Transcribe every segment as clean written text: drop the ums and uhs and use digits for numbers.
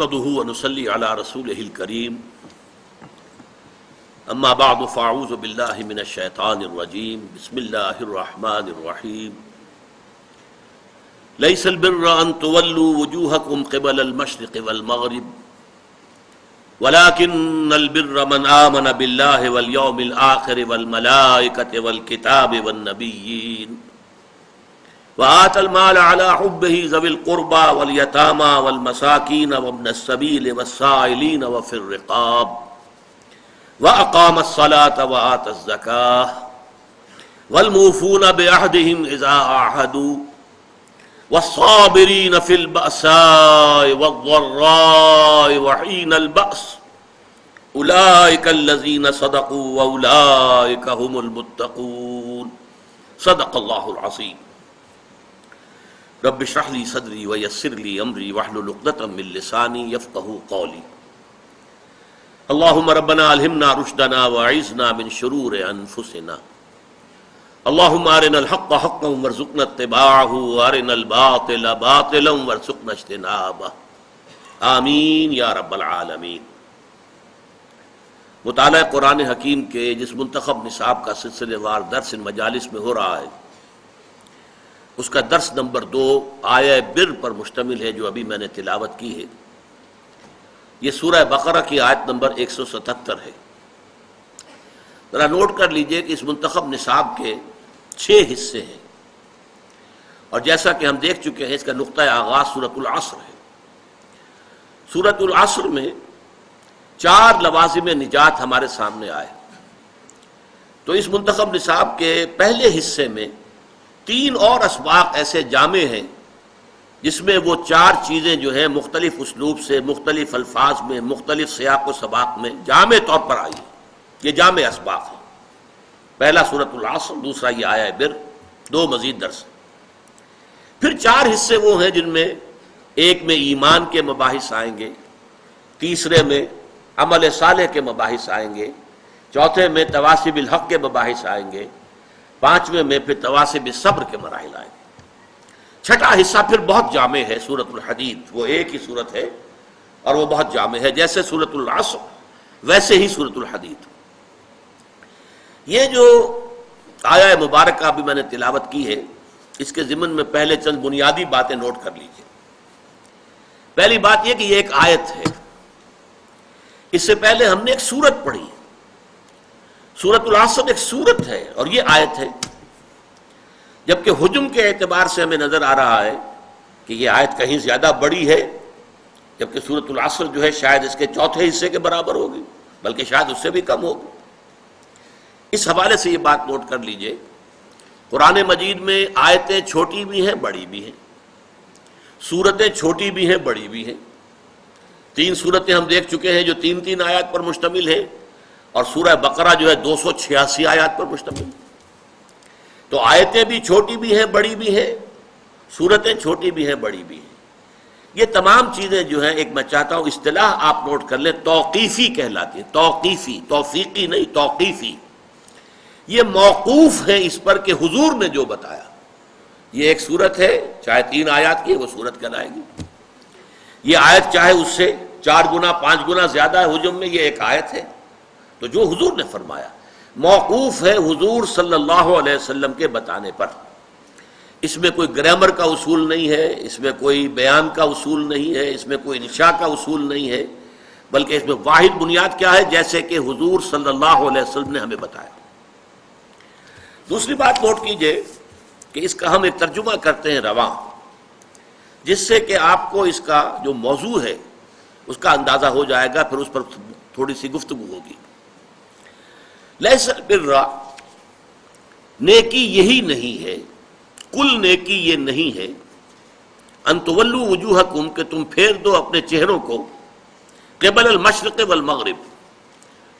نحمده ونصلي على رسوله الكريم اما بعد فاعوذ بالله من الشيطان الرجيم بسم الله الرحمن الرحيم ليس البر ان تولوا وجوهكم قبل المشرق والمغرب ولكن البر من آمن بالله واليوم الآخر والملائكة والكتاب والنبيين وآتى المال على حبه ذوي القربى واليتامى والمساكين وابن السبيل والسائلين وفي الرقاب وأقام الصلاة وآتى الزكاة والموفون بعهدهم إذا عاهدوا والصابرين في البأساء والضراء وحين البأس أولئك الذين صدقوا وأولئك هم المتقون صدق الله العظيم رب اشرح لي صدري ويسر لي امري واحلل عقدة من لساني يفقهوا قولي اللهم ربنا الهمنا رشدنا واعذنا من شرور انفسنا اللهم ارنا الحق حقا وارزقنا اتباعه وارنا الباطل باطلا وارزقنا اجتنابه آمین یا رب العالمین۔ مطالعہ قرآن حکیم کے جس منتخب نصاب کا سلسلے وار درس ان مجالس میں ہو رہا ہے، اس کا درس نمبر 2 آیہ بر پر مشتمل ہے جو ابھی میں نے تلاوت کی ہے۔ یہ سورہ بقرہ کی آیت نمبر 177 ہے۔ ذرا نوٹ کر لیجئے کہ اس منتخب نصاب کے 6 حصے ہیں، اور جیسا کہ ہم دیکھ چکے ہیں اس کا نقطہ آغاز سورۃ العصر ہے۔ سورۃ العصر میں 4 لوازم نجات ہمارے سامنے آئے، تو اس منتخب نصاب کے پہلے حصے میں 3 اور اسباق ایسے جامع ہیں جس میں وہ 4 چیزیں جو ہیں مختلف اسلوب سے، مختلف الفاظ میں، مختلف سیاق و سباق میں جامع طور پر آئی ہیں۔ یہ جامع اسباق ہیں، پہلا سورۃ العصر، دوسرا یہ آیہ بر، 2 مزید درس۔ پھر 4 حصے وہ ہیں جن میں ایک میں ایمان کے مباحث آئیں گے، تیسرے میں عمل صالح کے مباحث آئیں گے، چوتھے میں تواصی بالحق کے مباحث آئیں گے، 5ویں میں پھر تواصی بالصبر کے مراحل آئیں گے۔ چھٹا حصہ پھر بہت جامع ہے، سورۃ الحدید، وہ ایک ہی سورت ہے اور وہ بہت جامع ہے، جیسے سورۃ العصر ویسے ہی سورۃ الحدید۔ یہ جو آیہ مبارکہ ابھی میں نے تلاوت کی ہے، اس کے ضمن میں پہلے چند بنیادی باتیں نوٹ کر لیجیے۔ پہلی بات یہ کہ یہ ایک آیت ہے، اس سے پہلے ہم نے ایک سورت پڑھی، سورۃ العصر ایک سورت ہے اور یہ آیت ہے، جبکہ حجم کے اعتبار سے ہمیں نظر آ رہا ہے کہ یہ آیت کہیں زیادہ بڑی ہے، جبکہ سورۃ العصر جو ہے شاید اس کے 4تھے حصے کے برابر ہوگی، بلکہ شاید اس سے بھی کم ہوگی۔ اس حوالے سے یہ بات نوٹ کر لیجئے، قرآن مجید میں آیتیں چھوٹی بھی ہیں، بڑی بھی ہیں، سورتیں چھوٹی بھی ہیں، بڑی بھی ہیں۔ 3 سورتیں ہم دیکھ چکے ہیں جو 3 آیات پر مشتمل ہے، اور سورہ بقرہ جو ہے 286 آیات پر مشتمل ہے۔ تو آیتیں بھی چھوٹی بھی ہیں، بڑی بھی ہیں، سورتیں چھوٹی بھی ہیں، بڑی بھی ہیں۔ یہ تمام چیزیں جو ہیں، ایک میں چاہتا ہوں اصطلاح آپ نوٹ کر لیں، توقیفی کہلاتی ہے، توقیفی، توفیقی نہیں، توقیفی۔ یہ موقوف ہے اس پر کہ حضور نے جو بتایا۔ یہ ایک سورت ہے، چاہے 3 آیات کی ہے، وہ سورت کہلائے گی۔ یہ آیت چاہے اس سے 4 گنا 5 گنا زیادہ ہے حجم میں، یہ ایک آیت ہے۔ تو جو حضور نے فرمایا موقوف ہے حضور صلی اللہ علیہ وسلم کے بتانے پر، اس میں کوئی گرامر کا اصول نہیں ہے، اس میں کوئی بیان کا اصول نہیں ہے، اس میں کوئی انشاء کا اصول نہیں ہے، بلکہ اس میں واحد بنیاد کیا ہے، جیسے کہ حضور صلی اللہ علیہ وسلم نے ہمیں بتایا۔ دوسری بات نوٹ کیجئے کہ اس کا ہم ایک ترجمہ کرتے ہیں رواں، جس سے کہ آپ کو اس کا جو موضوع ہے اس کا اندازہ ہو جائے گا، پھر اس پر تھوڑی سی گفتگو ہوگی۔ لیس البر، نیکی یہی نہیں ہے، کل نیکی یہ نہیں ہے، ان تولوا وجوہکم، کہ تم پھیر دو اپنے چہروں کو، قبل المشرق والمغرب،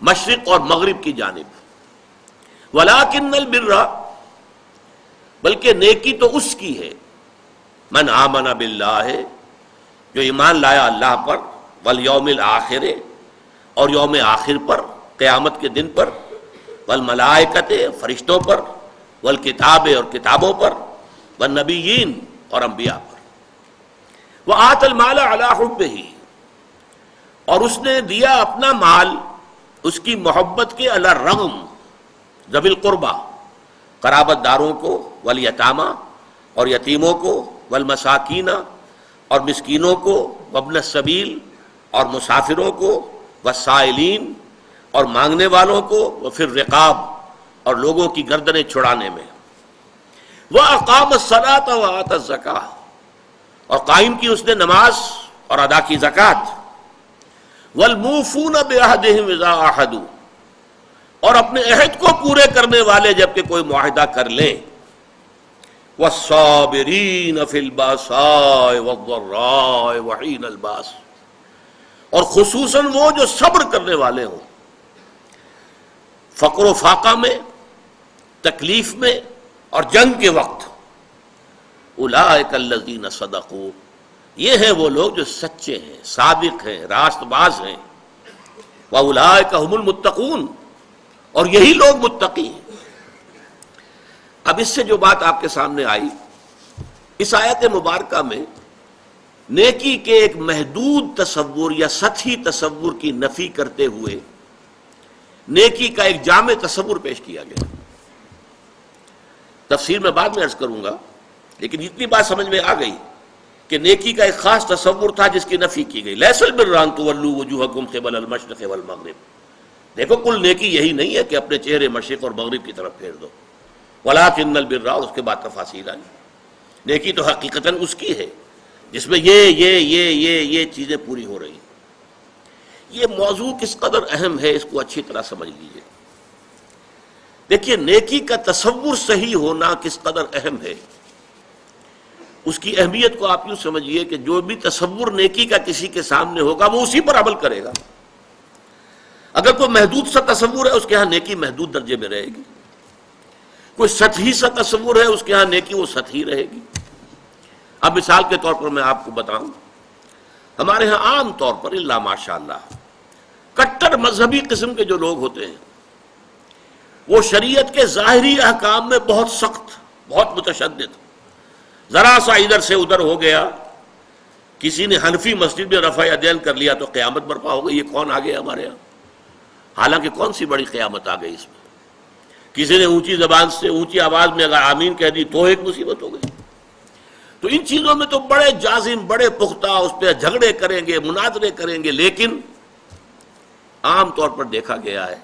مشرق اور مغرب کی جانب، ولکن البر، بلکہ نیکی تو اس کی ہے، من آمن باللہ، جو ایمان لایا اللہ پر، والیوم الآخر، اور یوم آخر پر، قیامت کے دن پر، والملائکۃ، فرشتوں پر، والکتاب، اور کتابوں پر، والنبیین، اور انبیاء پر، وآت المال علی حبہ، اور اس نے دیا اپنا مال اس کی محبت کے علی الرغم ذوی القربہ، قرابت داروں کو، والیتامہ اور یتیموں کو، والمساکین اور مسکینوں کو، وابن السبیل اور مسافروں کو، والسائلین اور مانگنے والوں کو، وفی الرقاب اور لوگوں کی گردنیں چھڑانے میں، وَأَقَامَ الصَّلَاةَ وَآتَى الزَّكَاةَ اور قائم کی اس نے نماز اور ادا کی زکوٰۃ، وَالْمُوفُونَ بِعَهْدِهِمْ إِذَا عَاهَدُوا اور اپنے عہد کو پورے کرنے والے جب کہ کوئی معاہدہ کر لیں، وَالصَّابِرِينَ فِي الْبَأْسَاءِ وَالضَّرَّاءِ وَحِينَ الْبَأْسِ اور خصوصاً وہ جو صبر کرنے والے ہوں فقر و فاقہ میں، تکلیف میں اور جنگ کے وقت۔ اولئک الذین صدقوا یہ ہیں وہ لوگ جو سچے ہیں، صادق ہیں، راست باز ہیں، واولئک هم المتقون اور یہی لوگ متقی ہیں۔ اب اس سے جو بات آپ کے سامنے آئی، اس آیت مبارکہ میں نیکی کے ایک محدود تصور یا سطحی تصور کی نفی کرتے ہوئے نیکی کا ایک جامع تصور پیش کیا گیا۔ تفسیر میں بعد میں عرض کروں گا، لیکن اتنی بات سمجھ میں آ گئی کہ نیکی کا ایک خاص تصور تھا جس کی نفی کی گئی۔ لیس البر ان تولوا وجوہکم قبل المشرق والمغرب، دیکھو کل نیکی یہی نہیں ہے کہ اپنے چہرے مشرق اور مغرب کی طرف پھیر دو، ولکن البر، اس کے بعد تفاصیل آئی۔ نیکی تو حقیقتاً اس کی ہے جس میں یہ چیزیں پوری ہو رہی ہیں۔ یہ موضوع کس قدر اہم ہے اس کو اچھی طرح سمجھ لیجیے۔ دیکھیے نیکی کا تصور صحیح ہونا کس قدر اہم ہے، اس کی اہمیت کو آپ یوں سمجھیے کہ جو بھی تصور نیکی کا کسی کے سامنے ہوگا وہ اسی پر عمل کرے گا۔ اگر کوئی محدود سا تصور ہے اس کے ہاں نیکی محدود درجے میں رہے گی، کوئی سطحی سا تصور ہے اس کے ہاں نیکی وہ سطحی رہے گی۔ اب مثال کے طور پر میں آپ کو بتاؤں، ہمارے ہاں عام طور پر الا ماشاء اللہ کٹر مذہبی قسم کے جو لوگ ہوتے ہیں وہ شریعت کے ظاہری احکام میں بہت سخت، بہت متشدد، ذرا سا ادھر سے ادھر ہو گیا، کسی نے حنفی مسجد میں رفع یدین کر لیا تو قیامت برپا ہو گئی، یہ کون آ گیا ہمارے یہاں؟ حالانکہ کون سی بڑی قیامت آ گئی اس میں؟ کسی نے اونچی زبان سے اونچی آواز میں اگر آمین کہہ دی تو ایک مصیبت ہو گئی۔ تو ان چیزوں میں تو بڑے جازم، بڑے پختہ اس پہ جھگڑے کریں گے، مناظرے کریں گے، لیکن عام طور پر دیکھا گیا ہے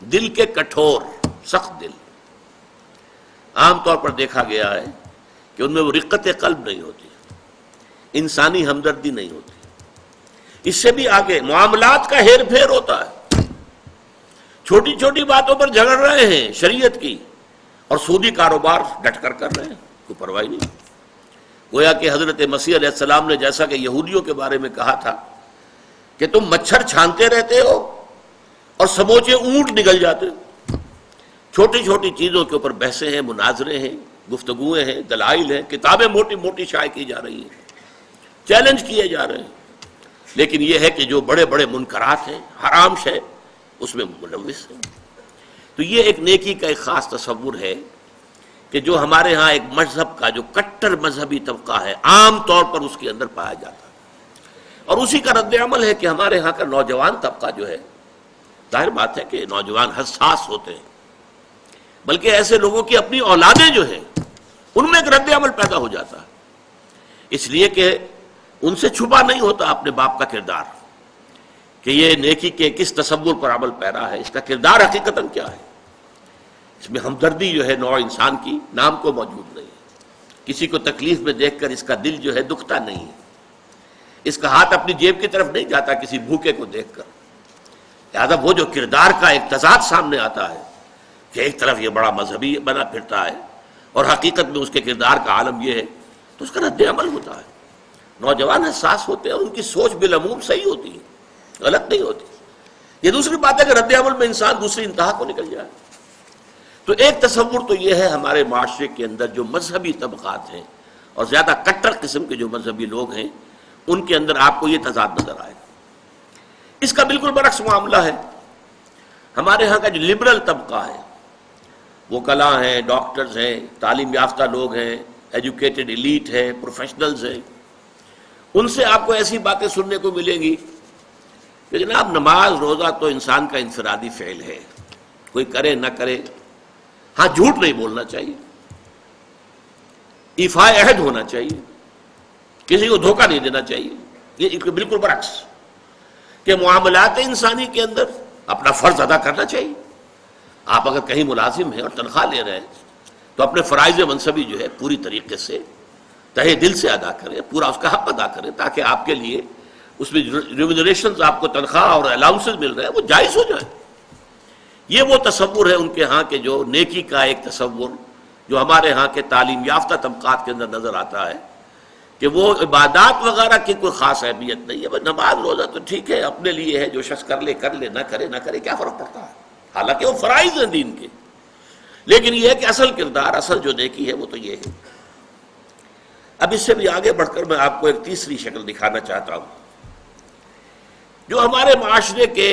دل کے کٹھور، سخت دل، عام طور پر دیکھا گیا ہے کہ ان میں وہ رقت قلب نہیں ہوتی، انسانی ہمدردی نہیں ہوتی۔ اس سے بھی آگے معاملات کا ہیر پھیر ہوتا ہے، چھوٹی چھوٹی باتوں پر جھگڑ رہے ہیں شریعت کی، اور سودی کاروبار ڈٹ کر کر رہے ہیں، کوئی پرواہ نہیں۔ گویا کہ حضرت مسیح علیہ السلام نے جیسا کہ یہودیوں کے بارے میں کہا تھا کہ تم مچھر چھانتے رہتے ہو اور سموچے اونٹ نگل جاتے ہو۔ چھوٹی چھوٹی چیزوں کے اوپر بحثیں ہیں، مناظرے ہیں، گفتگویں ہیں، دلائل ہیں، کتابیں موٹی موٹی شائع کی جا رہی ہیں، چیلنج کیے جا رہے ہیں، لیکن یہ ہے کہ جو بڑے بڑے منکرات ہیں، حرام شے، اس میں ملوث ہیں۔ تو یہ ایک نیکی کا ایک خاص تصور ہے کہ جو ہمارے ہاں ایک مذہب کا جو کٹر مذہبی طبقہ ہے عام طور پر اس کے اندر پایا جاتا ہے، اور اسی کا رد عمل ہے کہ ہمارے ہاں کا نوجوان طبقہ جو ہے، ظاہر بات ہے کہ نوجوان حساس ہوتے ہیں، بلکہ ایسے لوگوں کی اپنی اولادیں جو ہیں ان میں ایک رد عمل پیدا ہو جاتا ہے، اس لیے کہ ان سے چھپا نہیں ہوتا اپنے باپ کا کردار کہ یہ نیکی کے کس تصور پر عمل پیرا ہے، اس کا کردار حقیقتاً کیا ہے۔ اس میں ہمدردی جو ہے نوع انسان کی نام کو موجود نہیں ہے، کسی کو تکلیف میں دیکھ کر اس کا دل جو ہے دکھتا نہیں ہے، اس کا ہاتھ اپنی جیب کی طرف نہیں جاتا کسی بھوکے کو دیکھ کر۔ لہذا وہ جو کردار کا ایک تضاد سامنے آتا ہے کہ ایک طرف یہ بڑا مذہبی بنا پھرتا ہے اور حقیقت میں اس کے کردار کا عالم یہ ہے، تو اس کا رد عمل ہوتا ہے۔ نوجوان حساس ہوتے ہیں اور ان کی سوچ بالعموم صحیح ہوتی ہے، غلط نہیں ہوتی۔ یہ دوسری بات ہے کہ رد عمل میں انسان دوسری انتہا کو نکل جائے۔ تو ایک تصور تو یہ ہے ہمارے معاشرے کے اندر جو مذہبی طبقات ہیں اور زیادہ کٹر قسم کے جو مذہبی لوگ ہیں ان کے اندر آپ کو یہ تضاد نظر آئے گا۔ اس کا بالکل برعکس معاملہ ہے ہمارے ہاں کا جو لبرل طبقہ ہے، وکلاء ہیں، ڈاکٹرز ہیں، تعلیم یافتہ لوگ ہیں، ایجوکیٹڈ ایلیٹ ہے، پروفیشنلز ہیں، ان سے آپ کو ایسی باتیں سننے کو ملیں گی کہ جناب نماز روزہ تو انسان کا انفرادی فعل ہے، کوئی کرے نہ کرے، ہاں جھوٹ نہیں بولنا چاہیے، ایفاء عہد ہونا چاہیے، کسی کو دھوکہ نہیں دینا چاہیے، یہ بالکل برعکس کہ معاملات انسانی کے اندر اپنا فرض ادا کرنا چاہیے۔ آپ اگر کہیں ملازم ہیں اور تنخواہ لے رہے ہیں تو اپنے فرائض منصبی جو ہے پوری طریقے سے تہہ دل سے ادا کریں، پورا اس کا حق ادا کریں، تاکہ آپ کے لیے اس میں ریمونریشنز آپ کو تنخواہ اور الاؤنسز مل رہے ہیں وہ جائز ہو جائیں۔ یہ وہ تصور ہے ان کے ہاں کہ جو نیکی کا ایک تصور جو ہمارے ہاں کے تعلیم یافتہ طبقات کے اندر نظر آتا ہے کہ وہ عبادات وغیرہ کی کوئی خاص اہمیت نہیں ہے، بس نماز روزہ تو ٹھیک ہے اپنے لیے ہے، جو شخص کر لے نہ کرے کیا فرق پڑتا ہے، حالانکہ وہ فرائض ہیں دین کے، لیکن یہ ہے کہ اصل کردار، اصل جو نیکی ہے وہ تو یہ ہے۔ اب اس سے بھی آگے بڑھ کر میں آپ کو ایک تیسری شکل دکھانا چاہتا ہوں جو ہمارے معاشرے کے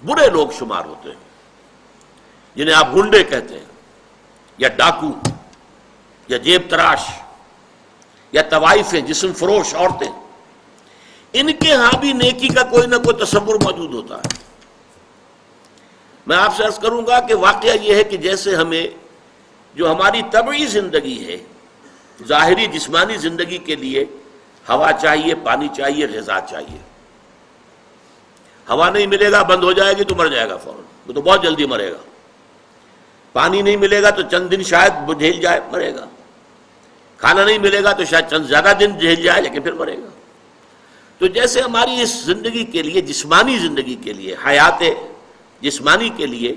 برے لوگ شمار ہوتے ہیں، جنہیں آپ گنڈے کہتے ہیں یا ڈاکو یا جیب تراش یا طوائفیں، جسم فروش عورتیں، ان کے ہاں بھی نیکی کا کوئی نہ کوئی تصور موجود ہوتا ہے۔ میں آپ سے عرض کروں گا کہ واقعہ یہ ہے کہ جیسے ہمیں جو ہماری طبعی زندگی ہے، ظاہری جسمانی زندگی کے لیے ہوا چاہیے، پانی چاہیے، غذا چاہیے۔ ہوا نہیں ملے گا بند ہو جائے گی تو مر جائے گا فوراً، وہ تو بہت جلدی مرے گا۔ پانی نہیں ملے گا تو چند دن شاید جھیل جائے، مرے گا۔ کھانا نہیں ملے گا تو شاید چند زیادہ دن جھیل جائے لیکن پھر مرے گا۔ تو جیسے ہماری اس زندگی کے لیے، جسمانی زندگی کے لیے، حیات جسمانی کے لیے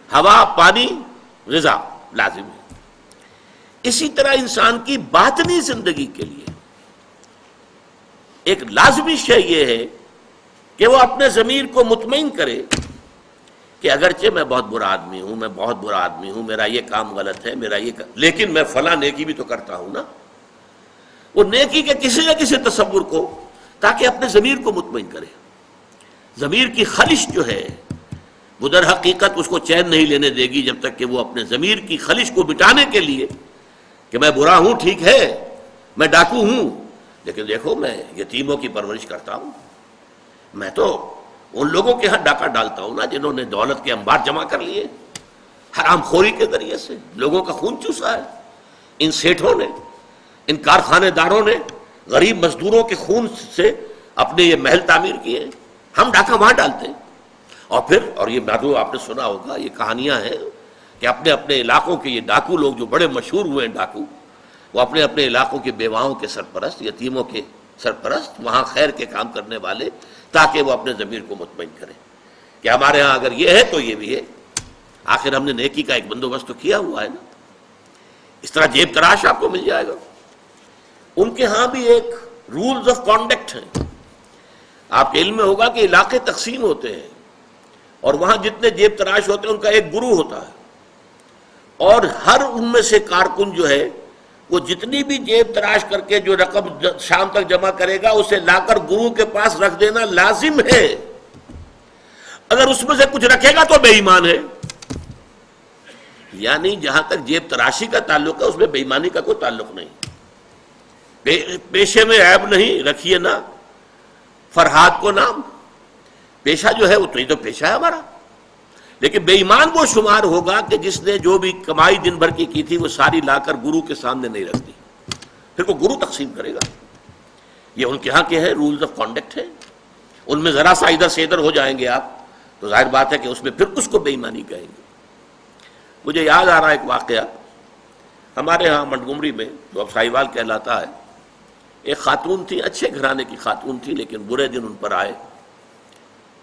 ہوا، پانی، غذا لازم ہے، اسی طرح انسان کی باطنی زندگی کے لیے ایک لازمی شے یہ ہے کہ وہ اپنے ضمیر کو مطمئن کرے کہ اگرچہ میں بہت برا آدمی ہوں، میں بہت برا آدمی ہوں، میرا یہ کام غلط ہے، میرا یہ لیکن میں فلاں نیکی بھی تو کرتا ہوں نا۔ وہ نیکی کے کسی نہ کسی تصور کو، تاکہ اپنے ضمیر کو مطمئن کرے۔ ضمیر کی خلش جو ہے وہ در حقیقت اس کو چین نہیں لینے دے گی جب تک کہ وہ اپنے ضمیر کی خلش کو مٹانے کے لیے کہ میں برا ہوں، ٹھیک ہے، میں ڈاکو ہوں، لیکن دیکھو میں یتیموں کی پرورش کرتا ہوں، میں تو ان لوگوں کے ہاں ڈاکہ ڈالتا ہوں نا جنہوں نے دولت کے انبار جمع کر لیے، حرام خوری کے ذریعے سے لوگوں کا خون چوسا ہے، ان سیٹھوں نے، ان کارخانے داروں نے غریب مزدوروں کے خون سے اپنے یہ محل تعمیر کیے، ہم ڈاکہ وہاں ڈالتے ہیں۔ اور یہ معلوم آپ نے سنا ہوگا، یہ کہانیاں ہیں کہ اپنے اپنے علاقوں کے یہ ڈاکو لوگ جو بڑے مشہور ہوئے ہیں ڈاکو، وہ اپنے اپنے علاقوں کے بیواؤں کے سرپرست، یتیموں کے سرپرست، وہاں خیر کے کام کرنے والے، تاکہ وہ اپنے ضمیر کو مطمئن کریں کہ ہمارے ہاں اگر یہ ہے تو یہ بھی ہے، آخر ہم نے نیکی کا ایک بندوبست تو کیا ہوا ہے نا۔ اس طرح جیب تراش آپ کو مل جائے گا، ان کے ہاں بھی ایک رولز آف کانڈکٹ ہیں۔ آپ کے علم میں ہوگا کہ علاقے تقسیم ہوتے ہیں اور وہاں جتنے جیب تراش ہوتے ہیں ان کا ایک گروہ ہوتا ہے، اور ہر ان میں سے کارکن جو ہے وہ جتنی بھی جیب تراش کر کے جو رقم شام تک جمع کرے گا اسے لا کر گروہ کے پاس رکھ دینا لازم ہے۔ اگر اس میں سے کچھ رکھے گا تو بے ایمان ہے، یعنی جہاں تک جیب تراشی کا تعلق ہے اس میں بے ایمانی کا کوئی تعلق نہیں۔ پیشے میں عیب نہیں، رکھیے نا فرہاد کو نام، پیشہ جو ہے وہ تو یہ تو پیشہ ہے ہمارا، لیکن بے ایمان وہ شمار ہوگا کہ جس نے جو بھی کمائی دن بھر کی تھی وہ ساری لا کر گرو کے سامنے نہیں رکھ دی، پھر وہ گرو تقسیم کرے گا۔ یہ ان کے ہاں کے ہیں رولز آف کانڈکٹ ہے، ان میں ذرا سا ادھر سے ادھر ہو جائیں گے آپ تو ظاہر بات ہے کہ اس میں پھر اس کو بے ایمانی کہیں گے۔ مجھے یاد آ رہا ایک واقعہ، ہمارے ہاں منٹگمری میں جو اب ساہیوال کہلاتا ہے، ایک خاتون تھی، اچھے گھرانے کی خاتون تھی، لیکن برے دن ان پر آئے۔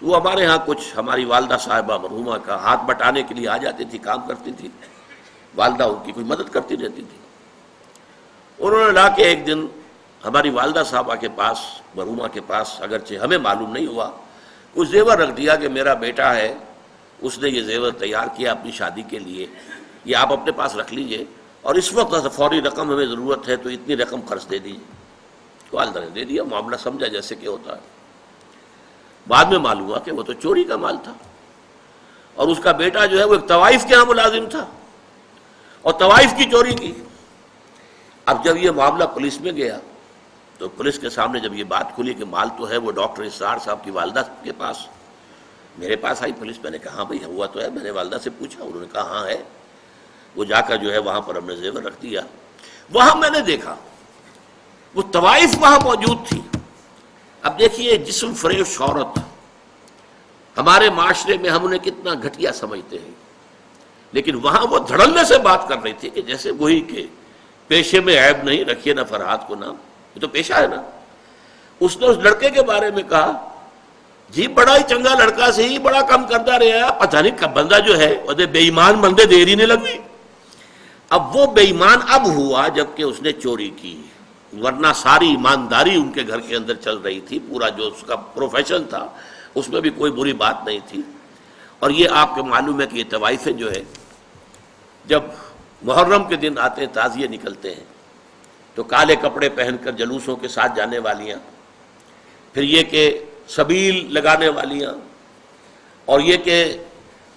وہ ہمارے ہاں کچھ ہماری والدہ صاحبہ مرحومہ کا ہاتھ بٹانے کے لیے آ جاتی تھی، کام کرتی تھی، والدہ ان کی کوئی مدد کرتی رہتی تھی۔ انہوں نے لا کے ایک دن ہماری والدہ صاحبہ کے پاس، مرحومہ کے پاس، اگرچہ ہمیں معلوم نہیں ہوا، کچھ زیور رکھ دیا کہ میرا بیٹا ہے، اس نے یہ زیور تیار کیا اپنی شادی کے لیے، یہ آپ اپنے پاس رکھ لیجئے، اور اس وقت فوری رقم ہمیں ضرورت ہے تو اتنی رقم خرچ دے دیجیے۔ والدہ نے دے دیا، معاملہ سمجھا جیسے کہ ہوتا ہے۔ بعد میں معلوم ہوا کہ وہ تو چوری کا مال تھا، اور اس کا بیٹا جو ہے وہ ایک طوائف کے ہاں ملازم تھا اور طوائف کی چوری کی۔ اب جب یہ معاملہ پولیس میں گیا تو پولیس کے سامنے جب یہ بات کھلی کہ مال تو ہے وہ ڈاکٹر اسرار صاحب کی والدہ کے پاس، میرے پاس آئی پولیس، میں نے کہا ہاں بھائی ہوا تو ہے، میں نے والدہ سے پوچھا، انہوں نے کہا ہاں ہے، وہ جا کر جو ہے وہاں پر ہم نے زیور رکھ دیا۔ وہاں میں نے دیکھا وہ طوائف وہاں موجود تھی۔ اب دیکھیے جسم فریب شہرت ہمارے معاشرے میں ہم انہیں کتنا گھٹیا سمجھتے ہیں، لیکن وہاں وہ دھڑلنے سے بات کر رہی تھی کہ جیسے وہی کہ پیشے میں عیب نہیں، رکھیے نہ فرحات کو نام، یہ تو پیشہ ہے نا۔ اس نے اس لڑکے کے بارے میں کہا جی بڑا ہی چنگا لڑکا سی، بڑا کم کرتا رہا، پتہ نہیں کب بندہ جو ہے وہ بے ایمان بندے دیر ہی نہیں لگی۔ اب وہ بے ایمان اب ہوا جبکہ اس نے چوری کی، ورنہ ساری ایمانداری ان کے گھر کے اندر چل رہی تھی، پورا جو اس کا پروفیشن تھا اس میں بھی کوئی بری بات نہیں تھی۔ اور یہ آپ کو معلوم ہے کہ یہ طوائفیں جو ہے جب محرم کے دن آتے ہیں، تعزیے نکلتے ہیں، تو کالے کپڑے پہن کر جلوسوں کے ساتھ جانے والیاں، پھر یہ کہ سبیل لگانے والیاں، اور یہ کہ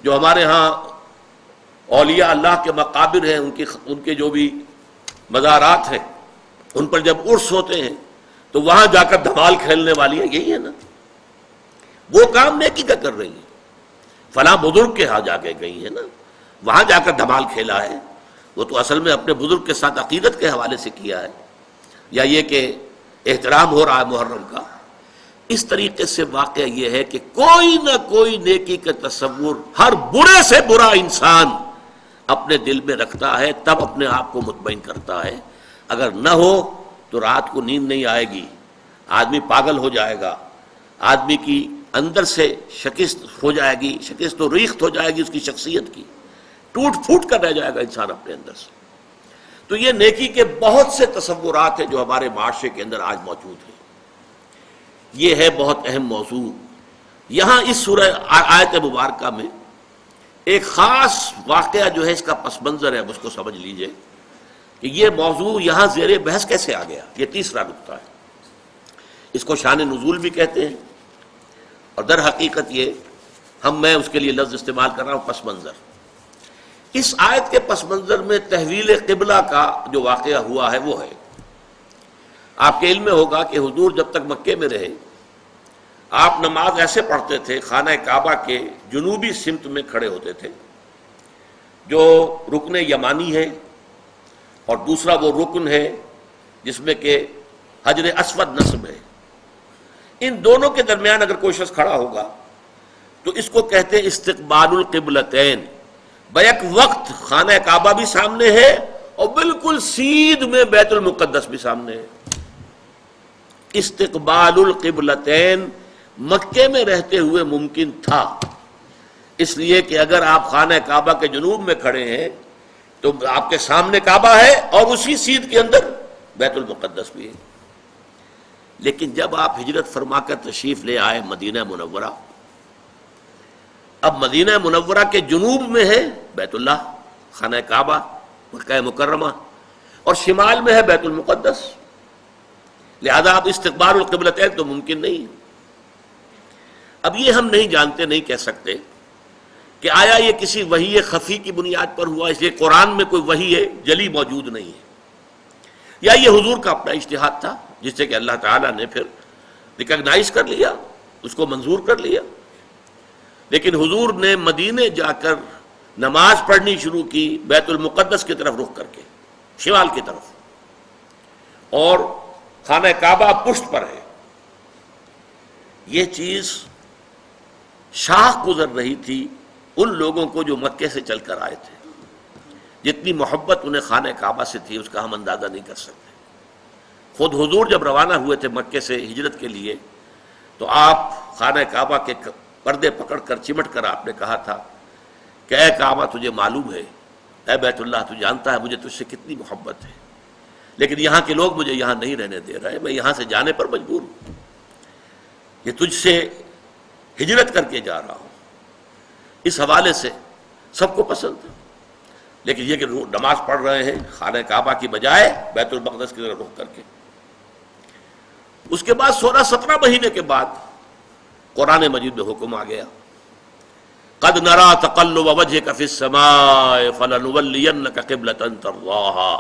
جو ہمارے ہاں اولیاء اللہ کے مقابر ہیں ان کے جو بھی مزارات ہیں ان پر جب عرس ہوتے ہیں تو وہاں جا کر دھمال کھیلنے والیاں یہی ہے نا۔ وہ کام نیکی کا کر رہی ہیں، فلاں بزرگ کے ہاں جا کے گئی ہیں نا، وہاں جا کر دھمال کھیلا ہے، وہ تو اصل میں اپنے بزرگ کے ساتھ عقیدت کے حوالے سے کیا ہے، یا یہ کہ احترام ہو رہا ہے محرم کا۔ اس طریقے سے واقعہ یہ ہے کہ کوئی نہ کوئی نیکی کا تصور ہر برے سے برا انسان اپنے دل میں رکھتا ہے، تب اپنے آپ کو مطمئن کرتا ہے۔ اگر نہ ہو تو رات کو نیند نہیں آئے گی، آدمی پاگل ہو جائے گا، آدمی کی اندر سے شکست ہو جائے گی، شکست و ریخت ہو جائے گی اس کی شخصیت کی، ٹوٹ پھوٹ کر رہ جائے گا انسان اپنے اندر سے۔ تو یہ نیکی کے بہت سے تصورات ہیں جو ہمارے معاشرے کے اندر آج موجود ہیں۔ یہ ہے بہت اہم موضوع۔ یہاں اس سورہ آیت مبارکہ میں ایک خاص واقعہ جو ہے اس کا پس منظر ہے، اب اس کو سمجھ لیجئے کہ یہ موضوع یہاں زیر بحث کیسے آ گیا۔ یہ تیسرا نقطہ ہے، اس کو شان نزول بھی کہتے ہیں، اور در حقیقت یہ میں اس کے لیے لفظ استعمال کر رہا ہوں پس منظر۔ اس آیت کے پس منظر میں تحویل قبلہ کا جو واقعہ ہوا ہے وہ ہے، آپ کے علم میں ہوگا کہ حضور جب تک مکے میں رہے آپ نماز ایسے پڑھتے تھے، خانہ کعبہ کے جنوبی سمت میں کھڑے ہوتے تھے، جو رکن یمانی ہے اور دوسرا وہ رکن ہے جس میں کہ حجر اسود نصب ہے، ان دونوں کے درمیان اگر کوئی شخص کھڑا ہوگا تو اس کو کہتے ہیں استقبال القبلتین، بیک وقت خانہ کعبہ بھی سامنے ہے اور بالکل سیدھ میں بیت المقدس بھی سامنے ہے۔ استقبال القبلتین مکے میں رہتے ہوئے ممکن تھا، اس لیے کہ اگر آپ خانہ کعبہ کے جنوب میں کھڑے ہیں تو آپ کے سامنے کعبہ ہے اور اسی سیدھ کے اندر بیت المقدس بھی ہے۔ لیکن جب آپ ہجرت فرما کر تشریف لے آئے مدینہ منورہ، اب مدینہ منورہ کے جنوب میں ہے بیت اللہ خانہ کعبہ مکہ مکرمہ، اور شمال میں ہے بیت المقدس، لہذا اب استقبال القبلتین تو ممکن نہیں۔ اب یہ ہم نہیں جانتے، نہیں کہہ سکتے کہ آیا یہ کسی وحی خفی کی بنیاد پر ہوا، اس لیے قرآن میں کوئی وحی جلی موجود نہیں ہے، یا یہ حضور کا اپنا اجتہاد تھا جس سے کہ اللہ تعالیٰ نے پھر ریکگنائز کر لیا، اس کو منظور کر لیا۔ لیکن حضور نے مدینے جا کر نماز پڑھنی شروع کی بیت المقدس کی طرف رخ کر کے، شمال کی طرف، اور خانہ کعبہ پشت پر ہے۔ یہ چیز شاخ گزر رہی تھی ان لوگوں کو جو مکے سے چل کر آئے تھے، جتنی محبت انہیں خانہ کعبہ سے تھی اس کا ہم اندازہ نہیں کر سکتے۔ خود حضور جب روانہ ہوئے تھے مکے سے ہجرت کے لیے تو آپ خانہ کعبہ کے پردے پکڑ کر چمٹ کر آپ نے کہا تھا کہ اے کعبہ تجھے معلوم ہے، اے بیت اللہ تو جانتا ہے مجھے تجھ سے کتنی محبت ہے، لیکن یہاں کے لوگ مجھے یہاں نہیں رہنے دے رہے، میں یہاں سے جانے پر مجبور ہوں، یہ تجھ سے ہجرت کر کے جا رہا ہوں۔ اس حوالے سے سب کو پسند تھا، لیکن یہ کہ نماز پڑھ رہے ہیں خانہ کعبہ کی بجائے بیت المقدس کی طرف رخ کر کے۔ اس کے بعد 16-17 مہینے کے بعد قرآن مجید میں حکم آ گیا، قد نرى تقلب وجهك في السماء فلنولينك قبلة ترضاها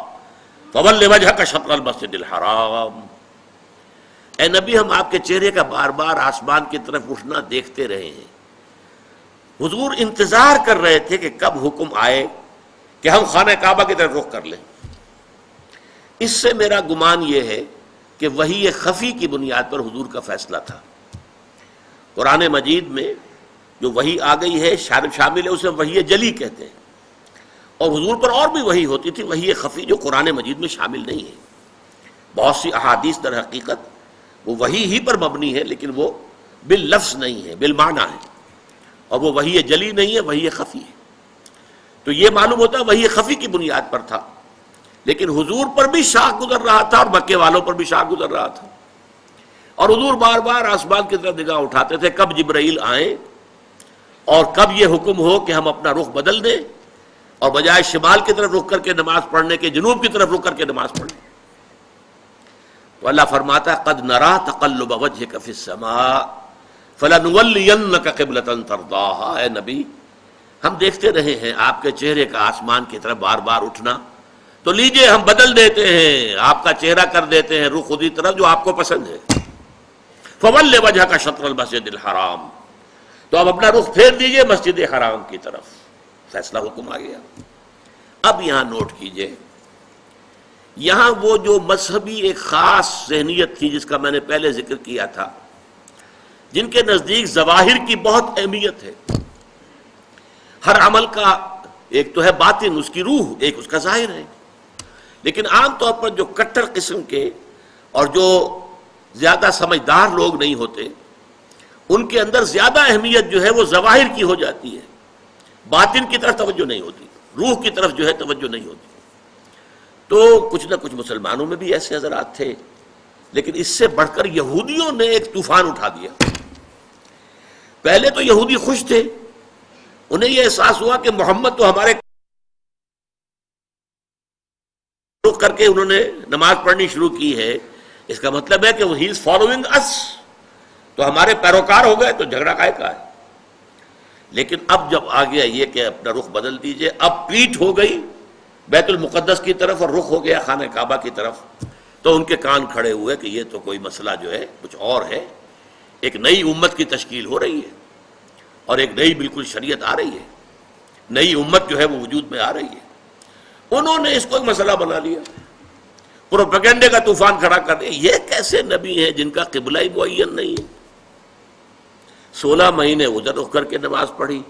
فول وجهك شطر المسجد الحرام۔ اے نبی ہم آپ کے چہرے کا بار بار آسمان کی طرف اٹھنا دیکھتے رہے ہیں. حضور انتظار کر رہے تھے کہ کب حکم آئے کہ ہم خانہ کعبہ کی طرف رخ کر لیں. اس سے میرا گمان یہ ہے کہ وحی خفی کی بنیاد پر حضور کا فیصلہ تھا. قرآن مجید میں جو وحی آ گئی ہے شامل ہے، اسے وحی جلی کہتے ہیں، اور حضور پر اور بھی وحی ہوتی تھی، وحی خفی جو قرآن مجید میں شامل نہیں ہے. بہت سی احادیث در حقیقت وہ وحی ہی پر مبنی ہے، لیکن وہ باللفظ نہیں ہے، بالمعنی ہے، اور وہ وحی جلی نہیں ہے، وحی خفی ہے. تو یہ معلوم ہوتا ہے وحی خفی کی بنیاد پر تھا، لیکن حضور پر بھی شاخ گزر رہا تھا اور مکے والوں پر بھی شاخ گزر رہا تھا. اور حضور بار بار آسمان کی طرف نگاہ اٹھاتے تھے کب جبرائیل آئیں اور کب یہ حکم ہو کہ ہم اپنا رخ بدل دیں اور بجائے شمال کی طرف رخ کر کے نماز پڑھنے کے جنوب کی طرف رخ کر کے نماز پڑھیں. تو اللہ فرماتا ہے قد نرا تقلب وجهك في السماء فلنولينك قبلة ترضاها. اے نبی ہم دیکھتے رہے ہیں آپ کے چہرے کا آسمان کی طرف بار بار اٹھنا، تو لیجئے ہم بدل دیتے ہیں، آپ کا چہرہ کر دیتے ہیں رخ خودی طرف جو آپ کو پسند ہے. فول وجهك شطر المسجد الحرام، تو اب اپنا رخ پھیر دیجئے مسجد حرام کی طرف. فیصلہ حکم آ گیا. اب یہاں نوٹ کیجئے، یہاں وہ جو مذہبی ایک خاص ذہنیت تھی جس کا میں نے پہلے ذکر کیا تھا، جن کے نزدیک ظواہر کی بہت اہمیت ہے. ہر عمل کا ایک تو ہے باطن، اس کی روح، ایک اس کا ظاہر ہے. لیکن عام طور پر جو کٹر قسم کے اور جو زیادہ سمجھدار لوگ نہیں ہوتے، ان کے اندر زیادہ اہمیت جو ہے وہ ظواہر کی ہو جاتی ہے، باطن کی طرف توجہ نہیں ہوتی، روح کی طرف جو ہے توجہ نہیں ہوتی. تو کچھ نہ کچھ مسلمانوں میں بھی ایسے حضرات تھے، لیکن اس سے بڑھ کر یہودیوں نے ایک طوفان اٹھا دیا. پہلے تو یہودی خوش تھے، انہیں یہ احساس ہوا کہ محمد تو ہمارے رخ کر کے انہوں نے نماز پڑھنی شروع کی ہے، اس کا مطلب ہے کہ ہی از فالوئنگ اس، تو ہمارے پیروکار ہو گئے، تو جھگڑا کائے کا ہے. لیکن اب جب آ گیا یہ کہ اپنا رخ بدل دیجئے، اب پیٹھ ہو گئی بیت المقدس کی طرف اور رخ ہو گیا خانہ کعبہ کی طرف، تو ان کے کان کھڑے ہوئے کہ یہ تو کوئی مسئلہ جو ہے کچھ اور ہے. ایک نئی امت کی تشکیل ہو رہی ہے اور ایک نئی بالکل شریعت آ رہی ہے، نئی امت جو ہے وہ وجود میں آ رہی ہے. انہوں نے اس کو ایک مسئلہ بنا لیا، پروپیگنڈے کا طوفان کھڑا کر دیا. یہ کیسے نبی ہیں جن کا قبلہ ہی معین نہیں ہے؟ 16 مہینے ادھر رخ کر کے نماز پڑھی،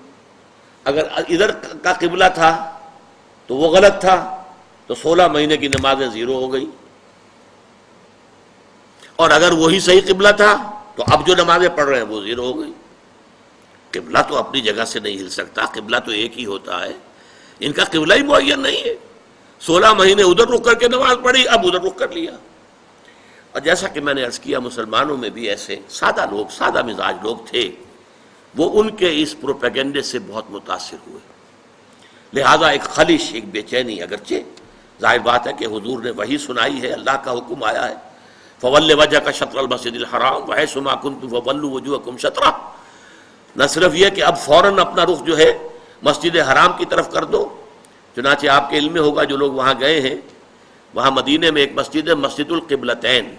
اگر ادھر کا قبلہ تھا تو وہ غلط تھا، تو 16 مہینے کی نمازیں زیرو ہو گئی. اور اگر وہی صحیح قبلہ تھا تو اب جو نمازیں پڑھ رہے ہیں وہ زیرو ہو گئی. قبلہ تو اپنی جگہ سے نہیں ہل سکتا، قبلہ تو ایک ہی ہوتا ہے. ان کا قبلہ ہی معین نہیں ہے. 16 مہینے ادھر رخ کر کے نماز پڑھی، اب ادھر رخ کر لیا. اور جیسا کہ میں نے عرض کیا، مسلمانوں میں بھی ایسے سادہ لوگ، سادہ مزاج لوگ تھے، وہ ان کے اس پروپیگنڈے سے بہت متاثر ہوئے. لہذا ایک خلش، ایک بے چینی، اگرچہ ظاہر بات ہے کہ حضور نے وحی سنائی ہے، اللہ کا حکم آیا ہے فَوَلِّ وَجْهَكَ شَطْرَ الْمَسْجِدِ الْحَرَامِ وَحَيْثُ مَا كُنتُمْ فَوَلُّوا وُجُوهَكُمْ شَطْرَهُ. نہ صرف یہ کہ اب فوراً اپنا رخ جو ہے مسجد حرام کی طرف کر دو، چنانچہ آپ کے علم میں ہوگا جو لوگ وہاں گئے ہیں، وہاں مدینے میں ایک مسجد ہے مسجد القبلتین.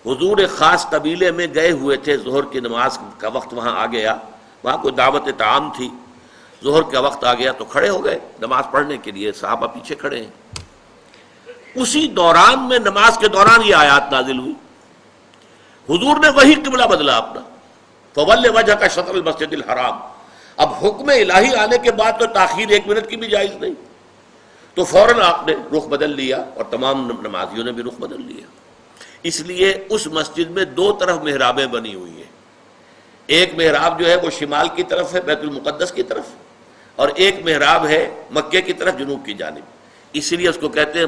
حضور ایک خاص قبیلے میں گئے ہوئے تھے، ظہر کی نماز کا وقت وہاں آ گیا، وہاں کوئی دعوت طعام تھی، ظہر کا وقت آ گیا تو کھڑے ہو گئے نماز پڑھنے کے لیے، صحابہ پیچھے کھڑے ہیں. اسی دوران میں، نماز کے دوران یہ آیات نازل ہوئی. حضور نے وہی قبلہ بدلا اپنا، فَوَلِّ وَجْهَكَ شَطْرَ الْمَسْجِدِ الْحَرَامِ. اب حکم الہی آنے کے بعد تو تاخیر 1 منٹ کی بھی جائز نہیں، تو فوراً آپ نے رخ بدل لیا اور تمام نمازیوں نے بھی رخ بدل لیا. اس لیے اس مسجد میں 2 طرف محرابیں بنی ہوئی ہیں. ایک محراب جو ہے وہ شمال کی طرف ہے، بیت المقدس کی طرف، اور ایک محراب ہے مکے کی طرف، جنوب کی جانب. اسی لیے اس کو کہتے ہیں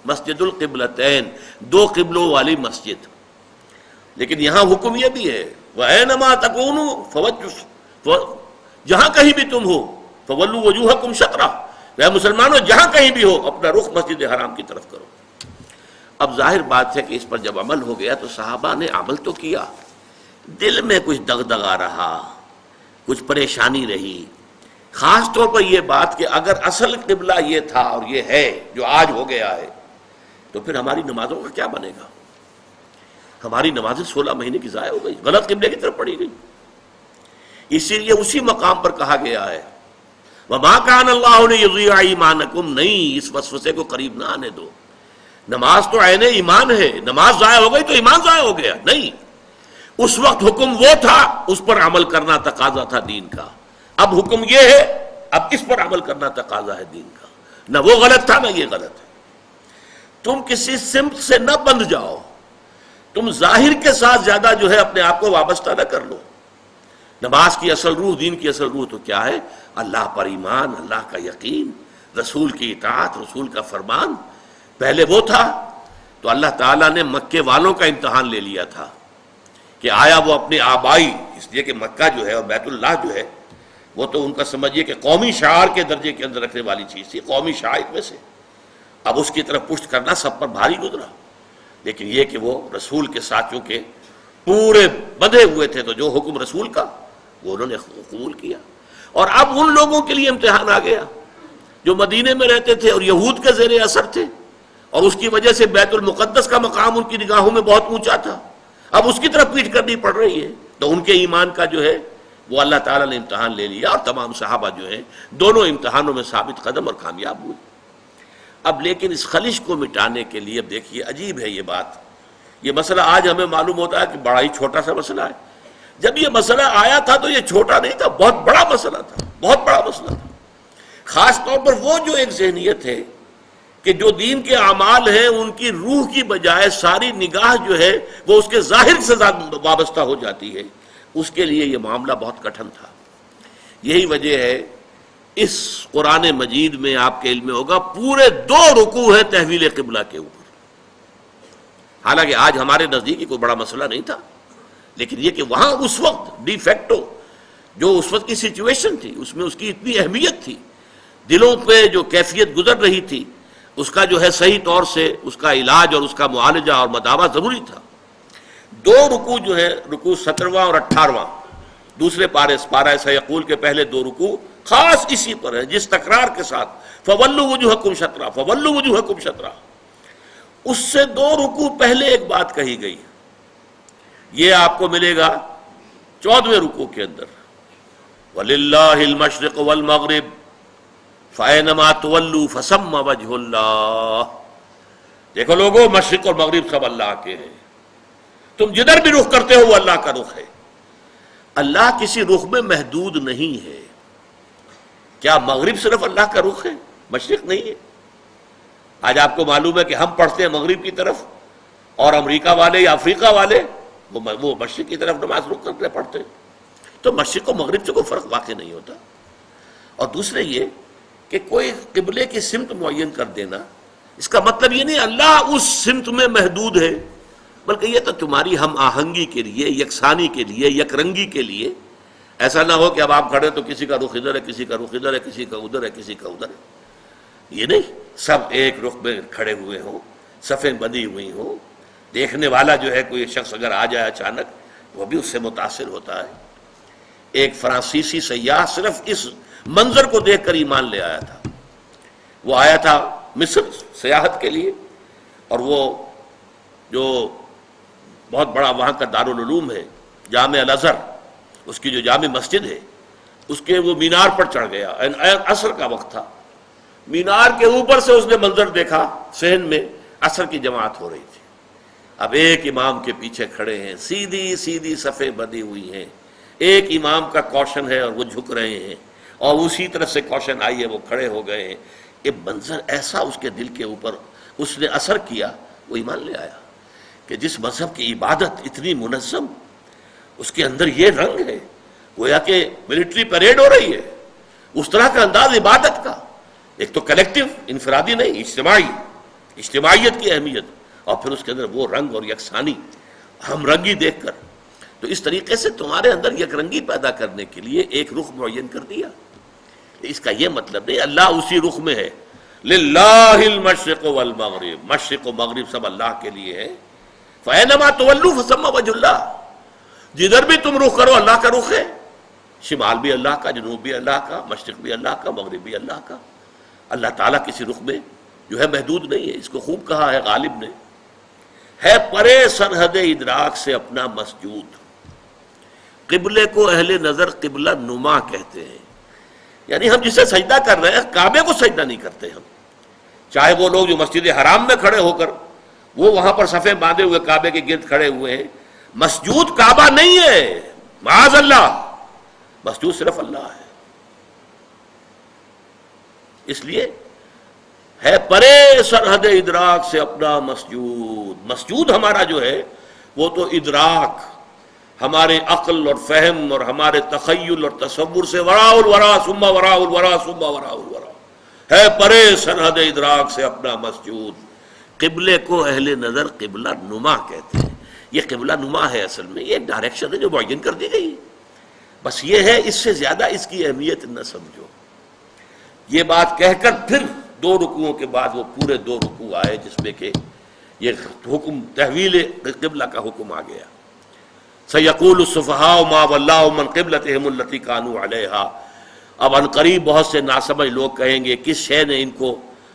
مسجد القبلتین، 2 قبلوں والی مسجد. لیکن یہاں حکم یہ بھی ہے وَأَيْنَمَا تَكُونُوا جہاں کہیں بھی تم ہو فَوَلُّوا وُجُوهَكُمْ شَطْرَهُ. اے مسلمانوں جہاں کہیں بھی ہو اپنا رخ مسجد حرام کی طرف کرو. اب ظاہر بات ہے کہ اس پر جب عمل ہو گیا تو صحابہ نے عمل تو کیا، دل میں کچھ دغدغہ رہا، کچھ پریشانی رہی. خاص طور پر یہ بات کہ اگر اصل قبلہ یہ تھا اور یہ ہے جو آج ہو گیا ہے، تو پھر ہماری نمازوں کا کیا بنے گا؟ ہماری نمازیں 16 مہینے کی ضائع ہو گئی، غلط قبلے کی طرف پڑھی گئی. اسی لیے اسی مقام پر کہا گیا ہے وَمَا كَانَ اللَّهُ لِيُضِيعَ إِيمَانَكُمْ، نہیں اس وسوسے کو قریب نہ آنے دو. نماز تو عین ایمان ہے، نماز ضائع ہو گئی تو ایمان ضائع ہو گیا نہیں. اس وقت حکم وہ تھا، اس پر عمل کرنا تقاضا تھا دین کا. اب حکم یہ ہے، اب اس پر عمل کرنا تقاضا ہے دین کا. نہ وہ غلط تھا نہ یہ غلط ہے. تم کسی سمت سے نہ بندھ جاؤ، تم ظاہر کے ساتھ زیادہ جو ہے اپنے آپ کو وابستہ نہ کر لو. نماز کی اصل روح، دین کی اصل روح تو کیا ہے؟ اللہ پر ایمان، اللہ کا یقین، رسول کی اطاعت، رسول کا فرمان. پہلے وہ تھا تو اللہ تعالیٰ نے مکے والوں کا امتحان لے لیا تھا کہ آیا وہ اپنے آبائی، اس لیے کہ مکہ جو ہے اور بیت اللہ جو ہے وہ تو ان کا سمجھیے کہ قومی شعار کے درجے کے اندر رکھنے والی چیز تھی، قومی شعائر میں سے. اب اس کی طرف پشت کرنا سب پر بھاری گزرا. لیکن یہ کہ وہ رسول کے ساتھیوں کے پورے بندھے ہوئے تھے تو جو حکم رسول کا وہ انہوں نے قبول کیا. اور اب ان لوگوں کے لیے امتحان آ گیا جو مدینے میں رہتے تھے اور یہود کے زیر اثر تھے، اور اس کی وجہ سے بیت المقدس کا مقام ان کی نگاہوں میں بہت اونچا تھا. اب اس کی طرف پیٹ کرنی پڑ رہی ہے. تو ان کے ایمان کا جو ہے وہ اللہ تعالیٰ نے امتحان لے لیا، اور تمام صحابہ جو ہیں دونوں امتحانوں میں ثابت قدم اور کامیاب ہوئے. اب لیکن اس خلش کو مٹانے کے لیے اب دیکھیے عجیب ہے یہ بات. یہ مسئلہ آج ہمیں معلوم ہوتا ہے کہ بڑا ہی چھوٹا سا مسئلہ ہے. جب یہ مسئلہ آیا تھا تو یہ چھوٹا نہیں تھا، بہت بڑا مسئلہ تھا، بہت بڑا مسئلہ تھا. خاص طور پر وہ جو ایک ذہنیت ہے کہ جو دین کے اعمال ہیں ان کی روح کی بجائے ساری نگاہ جو ہے وہ اس کے ظاہر سے وابستہ ہو جاتی ہے، اس کے لیے یہ معاملہ بہت کٹھن تھا. یہی وجہ ہے اس قرآن مجید میں آپ کے علم میں ہوگا پورے 2 رکوع ہیں تحویل قبلہ کے اوپر. حالانکہ آج ہمارے نزدیک کوئی بڑا مسئلہ نہیں تھا، لیکن یہ کہ وہاں اس وقت ڈی فیکٹو جو اس وقت کی سچویشن تھی اس میں اس کی اتنی اہمیت تھی، دلوں پہ جو کیفیت گزر رہی تھی اس کا جو ہے صحیح طور سے اس کا علاج اور اس کا معالجہ اور مداوع ضروری تھا. 2 رکوع جو ہے، رکوع 17واں اور 18واں، دوسرے پارہ سیقول کے پہلے 2 رکوع خاص اسی پر ہے جس تکرار کے ساتھ فَوَلُّوا وُجُوهَكُمْ شَطْرَهُ فَوَلُّوا وُجُوهَكُمْ شَطْرَهُ، اس سے 2 رکوع پہلے ایک بات کہی گئی. یہ آپ کو ملے گا 14ویں رکوع کے اندر وَلِلَّهِ الْمَشْرِقُ وَالْمَغْرِبُ فَأَيْنَمَا تُوَلُّوا فَثَمَّ وَجْهُ اللَّهِ. دیکھو لوگوں، مشرق اور مغرب سب اللہ کے ہیں، تم جدھر بھی رخ کرتے ہو وہ اللہ کا رخ ہے. اللہ کسی رخ میں محدود نہیں ہے. کیا مغرب صرف اللہ کا رخ ہے، مشرق نہیں ہے؟ آج آپ کو معلوم ہے کہ ہم پڑھتے ہیں مغرب کی طرف، اور امریکہ والے یا افریقہ والے وہ مشرق کی طرف نماز رخ کرتے پڑھتے ہیں. تو مشرق و مغرب سے کوئی فرق واقع نہیں ہوتا. اور دوسرے یہ کہ کوئی قبلے کی سمت معین کر دینا، اس کا مطلب یہ نہیں اللہ اس سمت میں محدود ہے، بلکہ یہ تو تمہاری ہم آہنگی کے لیے، یکسانی کے لیے، یک رنگی کے لیے. ایسا نہ ہو کہ اب آپ کھڑے تو کسی کا رخ ادھر ہے، کسی کا رخ ادھر ہے، کسی کا ادھر ہے، کسی کا ادھر ہے. یہ نہیں، سب ایک رخ میں کھڑے ہوئے ہوں، صفیں بندھی ہوئی ہوں. دیکھنے والا جو ہے کوئی شخص اگر آ جائے اچانک وہ بھی اس سے متاثر ہوتا ہے. ایک فرانسیسی سیاح صرف اس منظر کو دیکھ کر ایمان لے آیا تھا. وہ آیا تھا مصر سیاحت کے لیے، اور وہ جو بہت بڑا وہاں کا دارالعلوم ہے جامع الازہر، اس کی جو جامع مسجد ہے اس کے وہ مینار پر چڑھ گیا. عصر کا وقت تھا. مینار کے اوپر سے اس نے منظر دیکھا، صحن میں عصر کی جماعت ہو رہی تھی. اب ایک امام کے پیچھے کھڑے ہیں، سیدھی سیدھی صفیں بندھی ہوئی ہیں. ایک امام کا کوشن ہے اور وہ جھک رہے ہیں، اور اسی طرف سے کوشن آئی ہے وہ کھڑے ہو گئے ہیں. یہ منظر ایسا اس کے دل کے اوپر اس نے اثر کیا، وہ ایمان لے آیا کہ جس مذہب کی عبادت اتنی منظم، اس کے اندر یہ رنگ ہے، گویا کہ ملٹری پریڈ ہو رہی ہے. اس طرح کا انداز عبادت کا، ایک تو کلیکٹیو، انفرادی نہیں، اجتماعیت کی اہمیت، اور پھر اس کے اندر وہ رنگ اور یکسانی، ہم رنگی دیکھ کر. تو اس طریقے سے تمہارے اندر یک رنگی پیدا کرنے کے لیے ایک رخ معین کر دیا. اس کا یہ مطلب نہیں اللہ اسی رخ میں ہے. للہ المشرق والمغرب، مشرق و مغرب سب اللہ کے لیے ہے. فَأَيْنَمَا تُوَلُّوا فَثَمَّ وَجْهُ اللَّهِ، جدھر بھی تم رخ کرو اللہ کا رخ ہے. شمال بھی اللہ کا، جنوب بھی اللہ کا، مشرق بھی اللہ کا، مغرب بھی اللہ کا. اللہ تعالیٰ کسی رخ میں جو ہے محدود نہیں ہے. اس کو خوب کہا ہے غالب نے ہے پرے سرحد ادراک سے اپنا مسجود. قبلے کو اہل نظر قبلہ نما کہتے ہیں، یعنی ہم جسے سجدہ کر رہے ہیں کعبے کو سجدہ نہیں کرتے ہم. چاہے وہ لوگ جو مسجد حرام میں کھڑے ہو کر وہ وہاں پر صفیں باندھے ہوئے کعبے کے گرد کھڑے ہوئے ہیں، مسجود کعبہ نہیں ہے، معاذ اللہ، مسجود صرف اللہ ہے. اس لیے ہے پرے سرحد ادراک سے اپنا مسجود. مسجود ہمارا جو ہے وہ تو ادراک، ہمارے عقل اور فہم اور ہمارے تخیل اور تصور سے وراء الورا ثم وراء الورا ثم وراء الورا، ہے پرے سرحد ادراک سے اپنا مسجود. قبلے کو اہل نظر قبلہ نما کہتے ہیں. یہ قبلہ نما ہے، اصل میں یہ ایک ڈائریکشن ہے جو معین کر دی گئی. بس یہ ہے، اس سے زیادہ اس کی اہمیت نہ سمجھو. یہ بات کہہ کر پھر 2 رکوعوں کے بعد وہ پورے 2 رکوع آئے جس میں کہ یہ حکم تحویل قبلہ کا حکم آ گیا. سَيَقُولُ السُّفَهَاءُ مَا وَلَّاهُمْ عَنْ قِبْلَتِهِمُ الَّتِي كَانُوا عَلَيْهَا. اب ان قریب بہت سے ناسمجھ لوگ کہیں گے کس شے نے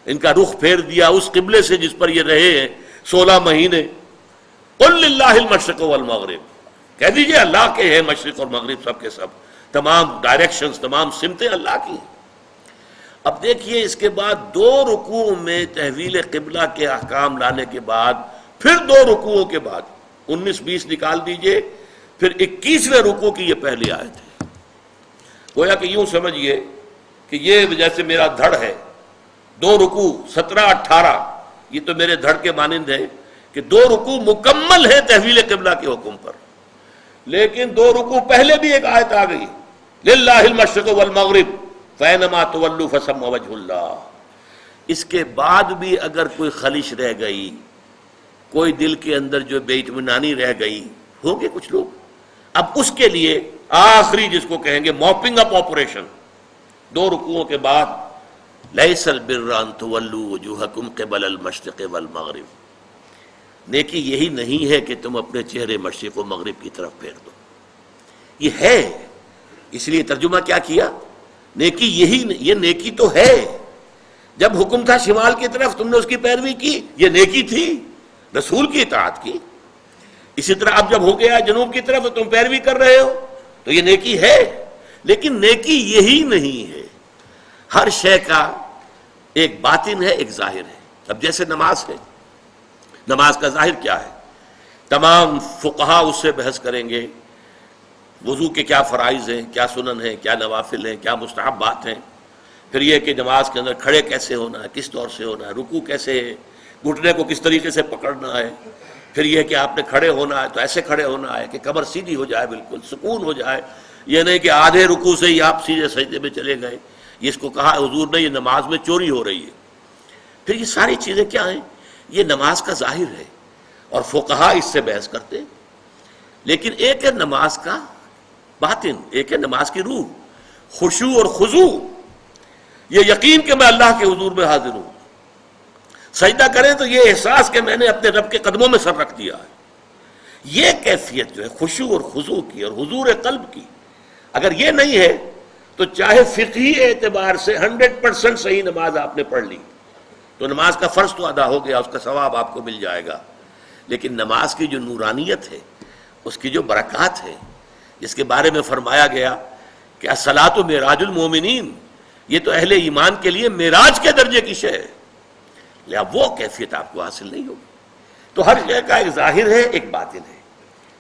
ان کا رخ پھیر دیا اس قبلے سے جس پر یہ رہے ہیں 16 مہینے. قُلْ لِلَّهِ الْمَشْرِقُ وَالْمَغْرِبُ، کہہ دیجئے اللہ کے ہیں مشرق اور مغرب، سب کے سب، تمام ڈائریکشنز، تمام سمتیں اللہ کی. اب دیکھیے اس کے بعد 2 رکوع میں تحویل قبلہ کے احکام لانے کے بعد پھر 2 رکوعوں کے بعد 19-20 نکال دیجئے، پھر 21ویں رکوع کی یہ پہلی آیت ہے. گویا کہ یوں سمجھیے کہ یہ جیسے میرا دھڑ ہے، 2 رکوع 17-18 یہ تو میرے دھڑ کے مانند ہے کہ 2 رکوع مکمل ہے تحویل قبلہ کے حکم پر، لیکن 2 رکوع پہلے بھی ایک آیت آ گئی، للہ المشرق والمغرب فینما تولوا فثم وجہ اللہ. اس کے بعد بھی اگر کوئی خلش رہ گئی، کوئی دل کے اندر جو بے اطمینانی رہ گئی، ہوں گے کچھ لوگ، اب اس کے لیے آخری جس کو کہیں گے موپنگ اپ آپریشن 2 رکوعوں کے بعد، لیس البر ان تولوا وجوہکم قبل المشرق والمغرب، نیکی یہی نہیں ہے کہ تم اپنے چہرے مشرق و مغرب کی طرف پھیر دو. یہ ہے، اس لیے ترجمہ کیا کیا، نیکی یہی، یہ نیکی تو ہے. جب حکم تھا شمال کی طرف تم نے اس کی پیروی کی، یہ نیکی تھی، رسول کی اطاعت کی. اسی طرح اب جب ہو گیا جنوب کی طرف تم پیروی کر رہے ہو تو یہ نیکی ہے. لیکن نیکی یہی نہیں ہے، ہر شے کا ایک باطن ہے، ایک ظاہر ہے. اب جیسے نماز ہے، نماز کا ظاہر کیا ہے، تمام فقہا اس سے بحث کریں گے، وضو کے کیا فرائض ہیں، کیا سنن ہیں، کیا نوافل ہیں، کیا مستحبات ہیں. پھر یہ کہ نماز کے اندر کھڑے کیسے ہونا ہے، کس طور سے ہونا ہے، رکوع کیسے ہے، گھٹنے کو کس طریقے سے پکڑنا ہے. پھر یہ کہ آپ نے کھڑے ہونا ہے تو ایسے کھڑے ہونا ہے کہ کمر سیدھی ہو جائے، بالکل سکون ہو جائے. یہ نہیں کہ آدھے رکوع سے ہی آپ سیدھے سجدے میں چلے گئے. اس کو کہا حضور نے یہ نماز میں چوری ہو رہی ہے. پھر یہ ساری چیزیں کیا ہیں، یہ نماز کا ظاہر ہے اور فقہا اس سے بحث کرتے ہیں. لیکن ایک ہے نماز کا باطن، ایک ہے نماز کی روح، خشوع اور خضوع، یہ یقین کہ میں اللہ کے حضور میں حاضر ہوں. سجدہ کریں تو یہ احساس کہ میں نے اپنے رب کے قدموں میں سر رکھ دیا ہے. یہ کیفیت جو ہے خشوع اور خضوع کی اور حضور قلب کی، اگر یہ نہیں ہے تو چاہے فقہی اعتبار سے 100% صحیح نماز آپ نے پڑھ لی تو نماز کا فرض تو ادا ہو گیا، اس کا ثواب آپ کو مل جائے گا. لیکن نماز کی جو نورانیت ہے، اس کی جو برکات ہے، جس کے بارے میں فرمایا گیا کہ الصلاۃ معراج المومنین، یہ تو اہل ایمان کے لیے معراج کے درجے کی شے ہے. لہذا وہ کیفیت آپ کو حاصل نہیں ہوگی. تو ہر شے کا ایک ظاہر ہے، ایک باطن ہے.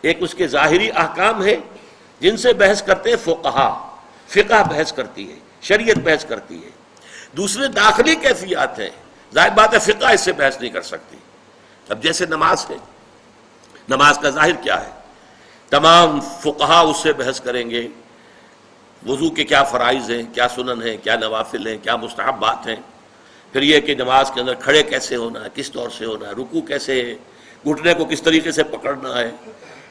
ایک اس کے ظاہری احکام ہے جن سے بحث کرتے ہیں فقہا، فقہ بحث کرتی ہے، شریعت بحث کرتی ہے. دوسرے داخلی کیفیات ہیں، ظاہر بات ہے فقہ اس سے بحث نہیں کر سکتی. اب جیسے نماز ہے، نماز کا ظاہر کیا ہے، تمام فقہا اس سے بحث کریں گے، وضو کے کیا فرائض ہیں، کیا سنن ہیں، کیا نوافل ہیں، کیا مستحبات ہیں. پھر یہ کہ نماز کے اندر کھڑے کیسے ہونا ہے، کس طور سے ہونا ہے، رکوع کیسے ہے، گھٹنے کو کس طریقے سے پکڑنا ہے.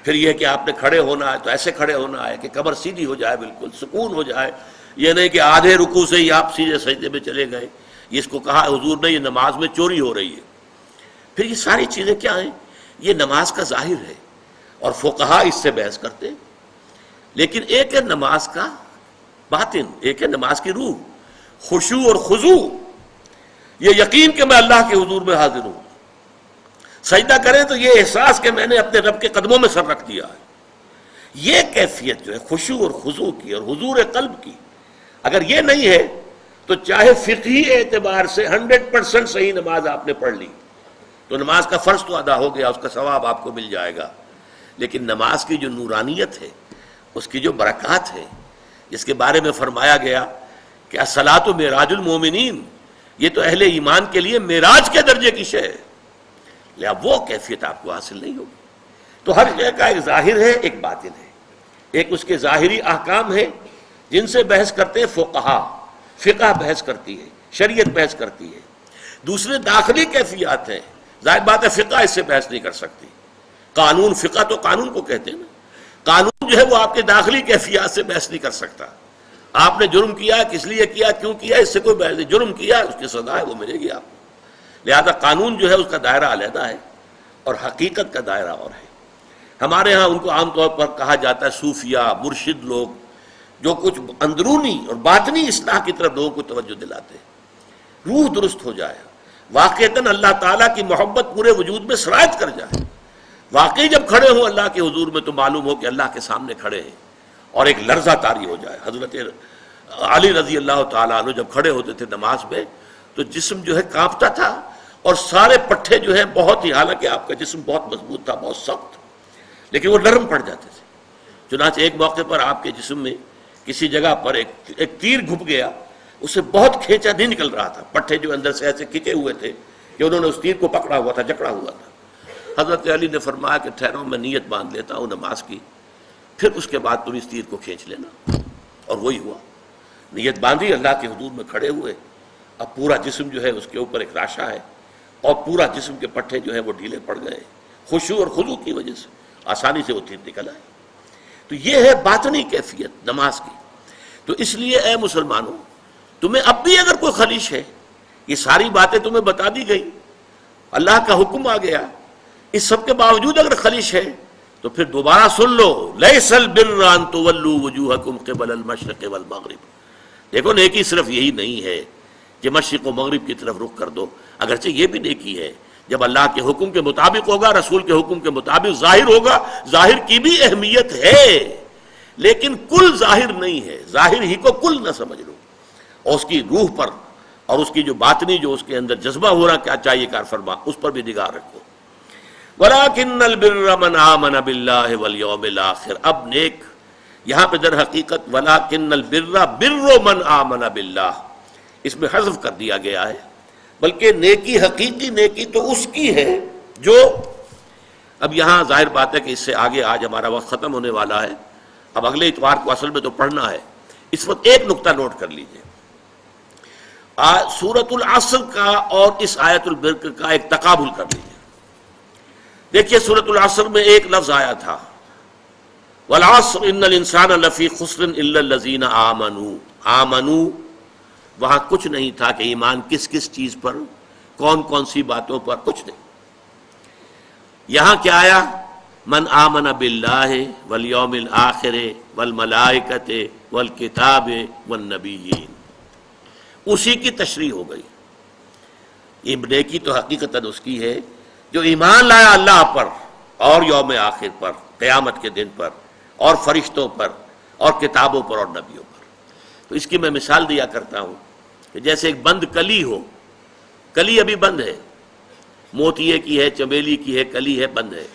پھر یہ کہ آپ نے کھڑے ہونا ہے تو ایسے کھڑے ہونا ہے کہ کمر سیدھی ہو جائے، بالکل سکون ہو جائے. یہ نہیں کہ آدھے رکوع سے ہی آپ سیدھے سجدے میں چلے گئے. اس کو کہا حضور نے یہ نماز میں چوری ہو رہی ہے. پھر یہ ساری چیزیں کیا ہیں، یہ نماز کا ظاہر ہے اور فقہا اس سے بحث کرتے ہیں. لیکن ایک ہے نماز کا باطن، ایک ہے نماز کی روح، خشوع اور خضوع، یہ یقین کہ میں اللہ کے حضور میں حاضر ہوں. سجدہ کریں تو یہ احساس کہ میں نے اپنے رب کے قدموں میں سر رکھ دیا ہے. یہ کیفیت جو ہے خشوع اور خضوع کی اور حضور قلب کی، اگر یہ نہیں ہے تو چاہے فقہی اعتبار سے 100% صحیح نماز آپ نے پڑھ لی تو نماز کا فرض تو ادا ہو گیا، اس کا ثواب آپ کو مل جائے گا، لیکن نماز کی جو نورانیت ہے، اس کی جو برکات ہے، جس کے بارے میں فرمایا گیا کہ الصلاۃ معراج المومنین، یہ تو اہل ایمان کے لیے معراج کے درجے کی شے ہے، لہذا وہ کیفیت آپ کو حاصل نہیں ہوگی. تو ہر شے کا ایک ظاہر ہے، ایک باطن ہے. ایک اس کے ظاہری احکام ہے جن سے بحث کرتے ہیں فقہا، فقہ بحث کرتی ہے، شریعت بحث کرتی ہے. دوسرے داخلی کیفیات ہیں، ظاہر بات ہے فقہ اس سے بحث نہیں کر سکتی. قانون، فقہ تو قانون کو کہتے ہیں نا، قانون جو ہے وہ آپ کے داخلی کیفیات سے بحث نہیں کر سکتا. آپ نے جرم کیا، کس لیے کیا، کیوں کیا، اس سے کوئی بحث نہیں. جرم کیا، اس کی سزا ہے، وہ ملے گی آپ کو. لہذا قانون جو ہے اس کا دائرہ علیحدہ ہے اور حقیقت کا دائرہ اور ہے. ہمارے ہاں ان کو عام طور پر کہا جاتا ہے صوفیہ، مرشد لوگ، جو کچھ اندرونی اور باطنی اصلاح کی طرف لوگوں کو توجہ دلاتے ہیں. روح درست ہو جائے، واقعتاً اللہ تعالیٰ کی محبت پورے وجود میں سرایت کر جائے. واقعی جب کھڑے ہوں اللہ کے حضور میں تو معلوم ہو کہ اللہ کے سامنے کھڑے ہیں، اور ایک لرزہ طاری ہو جائے. حضرت علی رضی اللہ تعالیٰ عنہ جب کھڑے ہوتے تھے نماز میں تو جسم جو ہے کانپتا تھا، اور سارے پٹھے جو ہیں بہت ہی، حالانکہ آپ کا جسم بہت مضبوط تھا، بہت سخت، لیکن وہ نرم پڑ جاتے تھے. چنانچہ ایک موقع پر آپ کے جسم میں کسی جگہ پر ایک تیر گھپ گیا، اسے بہت کھینچا نہیں نکل رہا تھا، پٹھے جو اندر سے ایسے کھینچے ہوئے تھے کہ انہوں نے اس تیر کو پکڑا ہوا تھا، جکڑا ہوا تھا. حضرت علی نے فرمایا کہ ٹھہرو، میں نیت باندھ لیتا ہوں نماز کی، پھر اس کے بعد تم اس تیر کو کھینچ لینا. اور وہی ہوا، نیت باندھی، اللہ کے حضور میں کھڑے ہوئے. اب پورا جسم جو ہے اس کے اوپر ایک راشا ہے، اور پورا جسم کے پٹھے جو ہیں وہ ڈھیلے پڑ گئے. خشوع اور خضوع کی وجہ سے آسانی سے وہ تیر نکل آئے. تو یہ ہے باطنی کیفیت نماز کی. تو اس لیے اے مسلمانوں، تمہیں اب بھی اگر کوئی خلیش ہے، یہ ساری باتیں تمہیں بتا دی گئی، اللہ کا حکم آ گیا، اس سب کے باوجود اگر خلیش ہے تو پھر دوبارہ سن لو، لیس البر ان تولوا وجوہکم قبل المشرق والمغرب. دیکھو نیکی صرف یہی نہیں ہے کہ مشرق و مغرب کی طرف رخ کر دو، اگرچہ یہ بھی نیکی ہے جب اللہ کے حکم کے مطابق ہوگا، رسول کے حکم کے مطابق ظاہر ہوگا. ظاہر کی بھی اہمیت ہے، لیکن کل ظاہر نہیں ہے. ظاہر ہی کو کل نہ سمجھ لو، اور اس کی روح پر اور اس کی جو باطنی جو اس کے اندر جذبہ ہو رہا کیا چاہیے کار فرما، اس پر بھی نگاہ رکھو. وَلَٰكِنَّ الْبِرَّ مَنْ آمَنَ بِاللَّهِ وَالْيَوْمِ الْآخِرِ. اب نیک یہاں پہ در حقیقت وَلَٰكِنَّ الْبِرَّ بِرُّ مَنْ آمَنَ بِاللَّهِ اس میں حذف کر دیا گیا ہے، بلکہ نیکی، حقیقی نیکی تو اس کی ہے جو، اب یہاں ظاہر بات ہے کہ اس سے آگے آج ہمارا وقت ختم ہونے والا ہے، اب اگلے اتوار کو اصل میں تو پڑھنا ہے. اس وقت ایک نقطہ نوٹ کر لیجئے، سورۃ العصر کا اور اس آیت البر کا ایک تقابل کر لیجئے. دیکھیے سورۃ العصر میں ایک لفظ آیا تھا والعصر ان الانسان لفی خسر الا الذین آمنوا. آمنوا، وہاں کچھ نہیں تھا کہ ایمان کس کس چیز پر، کون کون سی باتوں پر، کچھ نہیں. یہاں کیا آیا؟ من آمن باللہ والیوم الآخر والملائکۃ والکتاب والنبیین. اسی کی تشریح ہو گئی. یہ نیکی تو حقیقتاً اس کی ہے جو ایمان لایا اللہ پر اور یوم آخر پر، قیامت کے دن پر، اور فرشتوں پر، اور کتابوں پر اور نبیوں پر. تو اس کی میں مثال دیا کرتا ہوں کہ جیسے ایک بند کلی ہو، کلی ابھی بند ہے، موتیے کی ہے، چمیلی کی ہے، کلی ہے، بند ہے،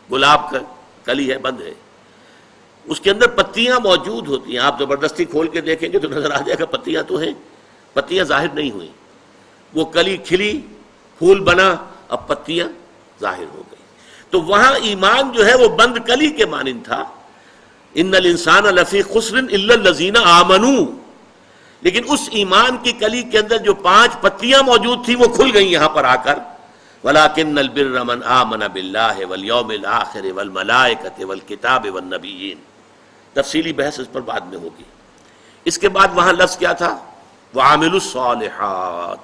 گلاب کا کلی ہے، بند ہے. اس کے اندر پتیاں موجود ہوتی ہیں، آپ زبردستی کھول کے دیکھیں گے تو نظر آ جائے گا پتیاں تو ہیں، پتیاں ظاہر نہیں ہوئی. وہ کلی کھلی، پھول بنا، اب پتیاں ظاہر ہو گئی. تو وہاں ایمان جو ہے وہ بند کلی کے مانند تھا، ان الانسان لفی خسر الا الذین آمنوا. لیکن اس ایمان کی کلی کے اندر جو 5 پتیاں موجود تھیں وہ کھل گئیں یہاں پر آ کر. وَلَٰكِنَّ الْبِرَّ مَنْ آمَنَ بِاللَّهِ وَالْيَوْمِ الْآخِرِ وَالْمَلَائِكَةِ وَالْكِتَابِ وَالنَّبِيِّينَ. تفصیلی بحث اس پر بعد میں ہوگی. اس کے بعد وہاں لفظ کیا تھا؟ وَعَامِلُوا الصَّالِحَاتِ.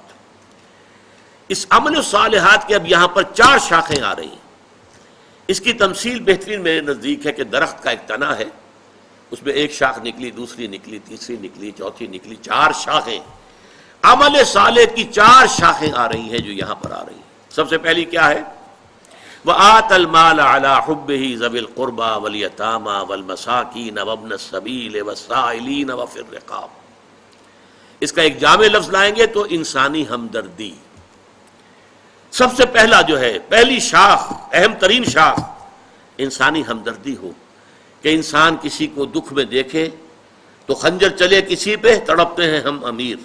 اس عمل الصالحات کے اب یہاں پر 4 شاخیں آ رہی ہیں. اس کی تمثیل بہترین میرے نزدیک ہے کہ درخت کا ایک تنا ہے، اس میں ایک شاخ نکلی، دوسری نکلی، تیسری نکلی، چوتھی نکلی، 4 شاخیں. عمل صالح کی 4 شاخیں آ رہی ہیں جو یہاں پر آ رہی ہیں. سب سے پہلی کیا ہے؟ وآتى المال على حبه ذوي القربى واليتامى والمساکین وابن السبیل والسائلین وفی الرقاب. اس کا ایک جامع لفظ لائیں گے تو انسانی ہمدردی. سب سے پہلا جو ہے، پہلی شاخ، اہم ترین شاخ انسانی ہمدردی ہو، کہ انسان کسی کو دکھ میں دیکھے تو خنجر چلے کسی پہ، تڑپتے ہیں ہم امیر،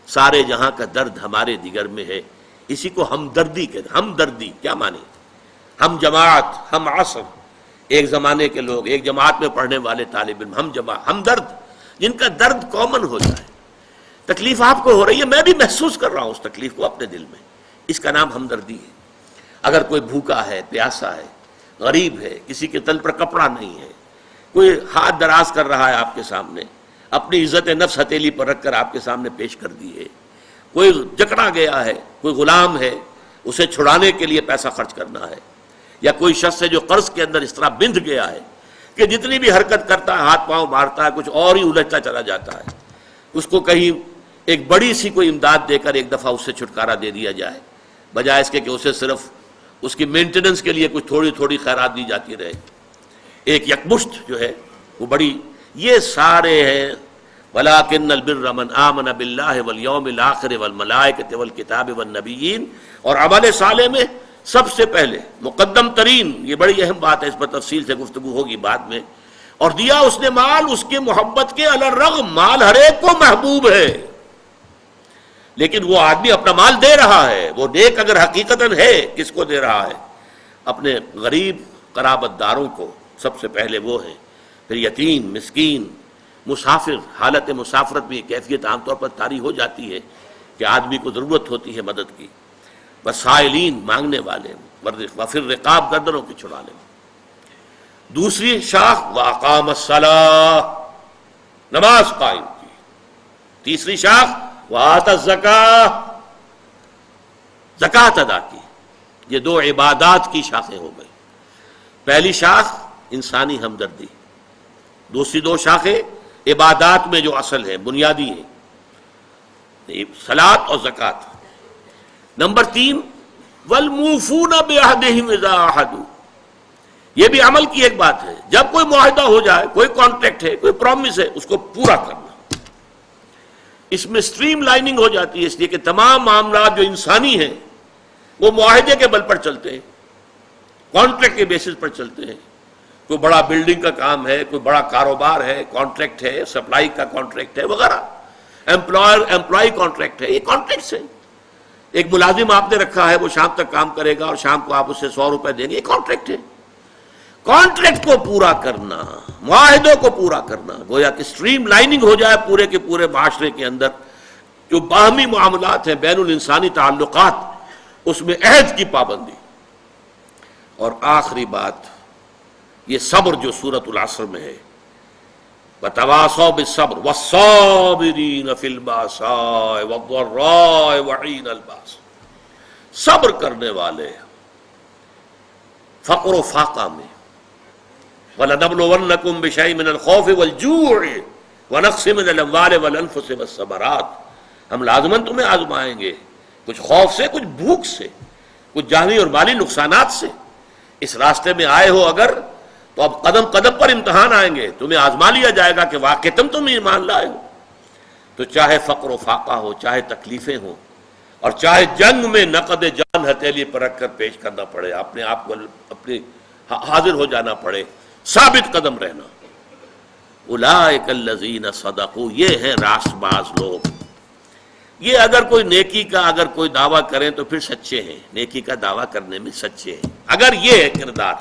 سارے جہاں کا درد ہمارے جگر میں ہے. اسی کو ہمدردی کہتے ہیں. ہمدردی کیا معنی؟ ہم جماعت، ہم عصر، ایک زمانے کے لوگ، ایک جماعت میں پڑھنے والے طالب علم، ہم جماعت، ہم درد، جن کا درد کامن ہو جائے. تکلیف آپ کو ہو رہی ہے، میں بھی محسوس کر رہا ہوں اس تکلیف کو اپنے دل میں، اس کا نام ہمدردی ہے. اگر کوئی بھوکا ہے، پیاسا ہے، غریب ہے، کسی کے تن پر کپڑا نہیں ہے، کوئی ہاتھ دراز کر رہا ہے آپ کے سامنے، اپنی عزت نفس ہتھیلی پر رکھ کر آپ کے سامنے پیش کر دی ہے، کوئی جکڑا گیا ہے، کوئی غلام ہے، اسے چھڑانے کے لیے پیسہ خرچ کرنا ہے، یا کوئی شخص ہے جو قرض کے اندر اس طرح بندھ گیا ہے کہ جتنی بھی حرکت کرتا ہے، ہاتھ پاؤں مارتا ہے، کچھ اور ہی الجھتا چلا جاتا ہے. اس کو کہیں ایک بڑی سی کوئی امداد دے کر ایک دفعہ اس سے چھٹکارا دے دیا جائے، بجائے اس کے کہ اسے صرف اس کی مینٹیننس کے لیے کچھ تھوڑی تھوڑی خیرات دی جاتی رہے. ایک یکمشت جو ہے وہ بڑی، یہ سارے ہیں. وَلَٰكِنَّ الْبِرَّ مَنْ آمَنَ بِاللَّهِ وَالْيَوْمِ الْآخِرِ وَالْمَلَائِكَةِ وَالْكِتَابِ وَالنَّبِيِّينَ. اور عمل صالح میں سب سے پہلے مقدم ترین، یہ بڑی اہم بات ہے، اس پر تفصیل سے گفتگو ہوگی بعد میں. اور دیا اس نے مال اس کے محبت کے علی الرغم. مال ہر ایک کو محبوب ہے، لیکن وہ آدمی اپنا مال دے رہا ہے، وہ نیک اگر حقیقتاً ہے، کس کو دے رہا ہے؟ اپنے غریب قرابت داروں کو سب سے پہلے وہ ہیں، پھر یتیم، مسکین، مسافر. حالت مسافرت میں یہ کیفیت عام طور پر طاری ہو جاتی ہے کہ آدمی کو ضرورت ہوتی ہے مدد کی. وسائلین، مانگنے والے، وفی الرقاب، گردنوں کی چھڑانے. دوسری شاخ واقام الصلاۃ، نماز قائم کی. تیسری شاخ وآت الزکاۃ، زکوٰۃ ادا کی. یہ دو عبادات کی شاخیں ہو گئی. پہلی شاخ انسانی ہمدردی، دوسری دو شاخیں عبادات میں جو اصل ہیں، بنیادی ہیں، صلاۃ اور زکوٰۃ. نمبر 3 والموفون بعہدہم اذا عاہدوا. یہ بھی عمل کی ایک بات ہے. جب کوئی معاہدہ ہو جائے، کوئی کانٹریکٹ ہے، کوئی پرومس ہے، اس کو پورا کرنا. اس میں سٹریم لائننگ ہو جاتی ہے، اس لیے کہ تمام معاملات جو انسانی ہیں وہ معاہدے کے بل پر چلتے ہیں، کانٹریکٹ کے بیسس پر چلتے ہیں. کوئی بڑا بلڈنگ کا کام ہے، کوئی بڑا کاروبار ہے، کانٹریکٹ ہے، سپلائی کا کانٹریکٹ ہے وغیرہ، امپلائی کانٹریکٹ ہے، یہ کانٹریکٹس ہیں. ایک ملازم آپ نے رکھا ہے، وہ شام تک کام کرے گا اور شام کو آپ اسے 100 روپے دیں گے، یہ کانٹریکٹ ہے. کانٹریکٹ کو پورا کرنا، معاہدوں کو پورا کرنا، گویا کہ سٹریم لائننگ ہو جائے پورے کے پورے معاشرے کے اندر. جو باہمی معاملات ہیں، بین الانسانی تعلقات، اس میں عہد کی پابندی. اور آخری بات یہ صبر جو سورۃ العصر میں ہے، وَتَوَاصَوْا بِالصَّبْرِ وَالصَّابِرِينَ فِي الْبَأْسَاءِ وَالضَّرَّاءِ وَحِينَ الْبَأْسِ. صبر کرنے والے فقر و فاقہ میں. وَلَنَبْلُوَنَّكُمْ بِشَيْءٍ مِّنَ الْخَوْفِ وَالْجُوعِ وَنَقْصٍ مِّنَ الْأَمْوَالِ وَالْأَنفُسِ وَالثَّمَرَاتِ. ہم لازماً تمہیں آزمائیں گے، کچھ خوف سے، کچھ بھوک سے، کچھ جانی اور مالی نقصانات سے. اس راستے میں آئے ہو اگر، تو اب قدم قدم پر امتحان آئیں گے، تمہیں آزما لیا جائے گا کہ واقعتاً تم ایمان لائے ہو. تو چاہے فقر و فاقہ ہو، چاہے تکلیفیں ہوں، اور چاہے جنگ میں نقد جان ہتھیلی پر رکھ کر پیش کرنا پڑے، اپنے آپ کو اپنی حاضر ہو جانا پڑے، ثابت قدم رہنا. اولئک الذین صدقوا، یہ ہیں راست باز لوگ. یہ اگر کوئی نیکی کا اگر کوئی دعویٰ کریں تو پھر سچے ہیں، نیکی کا دعویٰ کرنے میں سچے ہیں، اگر یہ ہے کردار.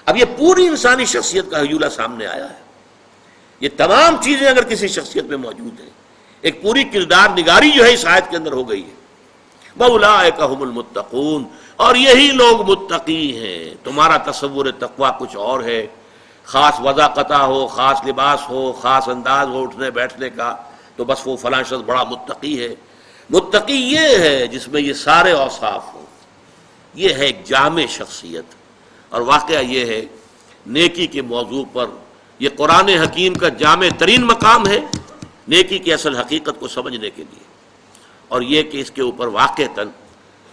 اب یہ پوری انسانی شخصیت کا حجولہ سامنے آیا ہے. یہ تمام چیزیں اگر کسی شخصیت میں موجود ہیں، ایک پوری کردار نگاری جو ہے اس آیت کے اندر ہو گئی ہے. وَأُولَٰئِكَ هُمُ الْمُتَّقُونَ، اور یہی لوگ متقی ہیں. تمہارا تصور تقویٰ کچھ اور ہے، خاص وضاقتہ ہو، خاص لباس ہو، خاص انداز ہو اٹھنے بیٹھنے کا، تو بس وہ فلاں شخص بڑا متقی ہے. متقی یہ ہے جس میں یہ سارے اوصاف ہوں. یہ ہے ایک جامع شخصیت. اور واقعہ یہ ہے نیکی کے موضوع پر یہ قرآن حکیم کا جامع ترین مقام ہے نیکی کی اصل حقیقت کو سمجھنے کے لیے. اور یہ کہ اس کے اوپر واقعتاً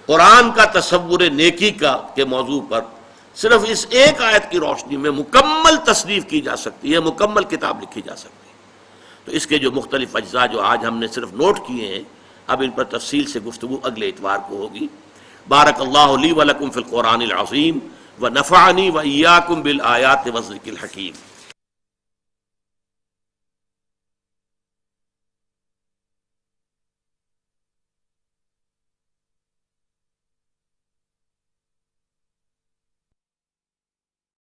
قرآن کا تصور نیکی کا کے موضوع پر صرف اس ایک آیت کی روشنی میں مکمل تصنیف کی جا سکتی ہے، مکمل کتاب لکھی جا سکتی ہے۔ تو اس کے جو مختلف اجزاء جو آج ہم نے صرف نوٹ کیے ہیں، اب ان پر تفصیل سے گفتگو اگلے اتوار کو ہوگی۔ بارک اللہ لی ولکم فی القرآن العظیم ونفعنی وإیاکم بالآیات والذکر الحکیم۔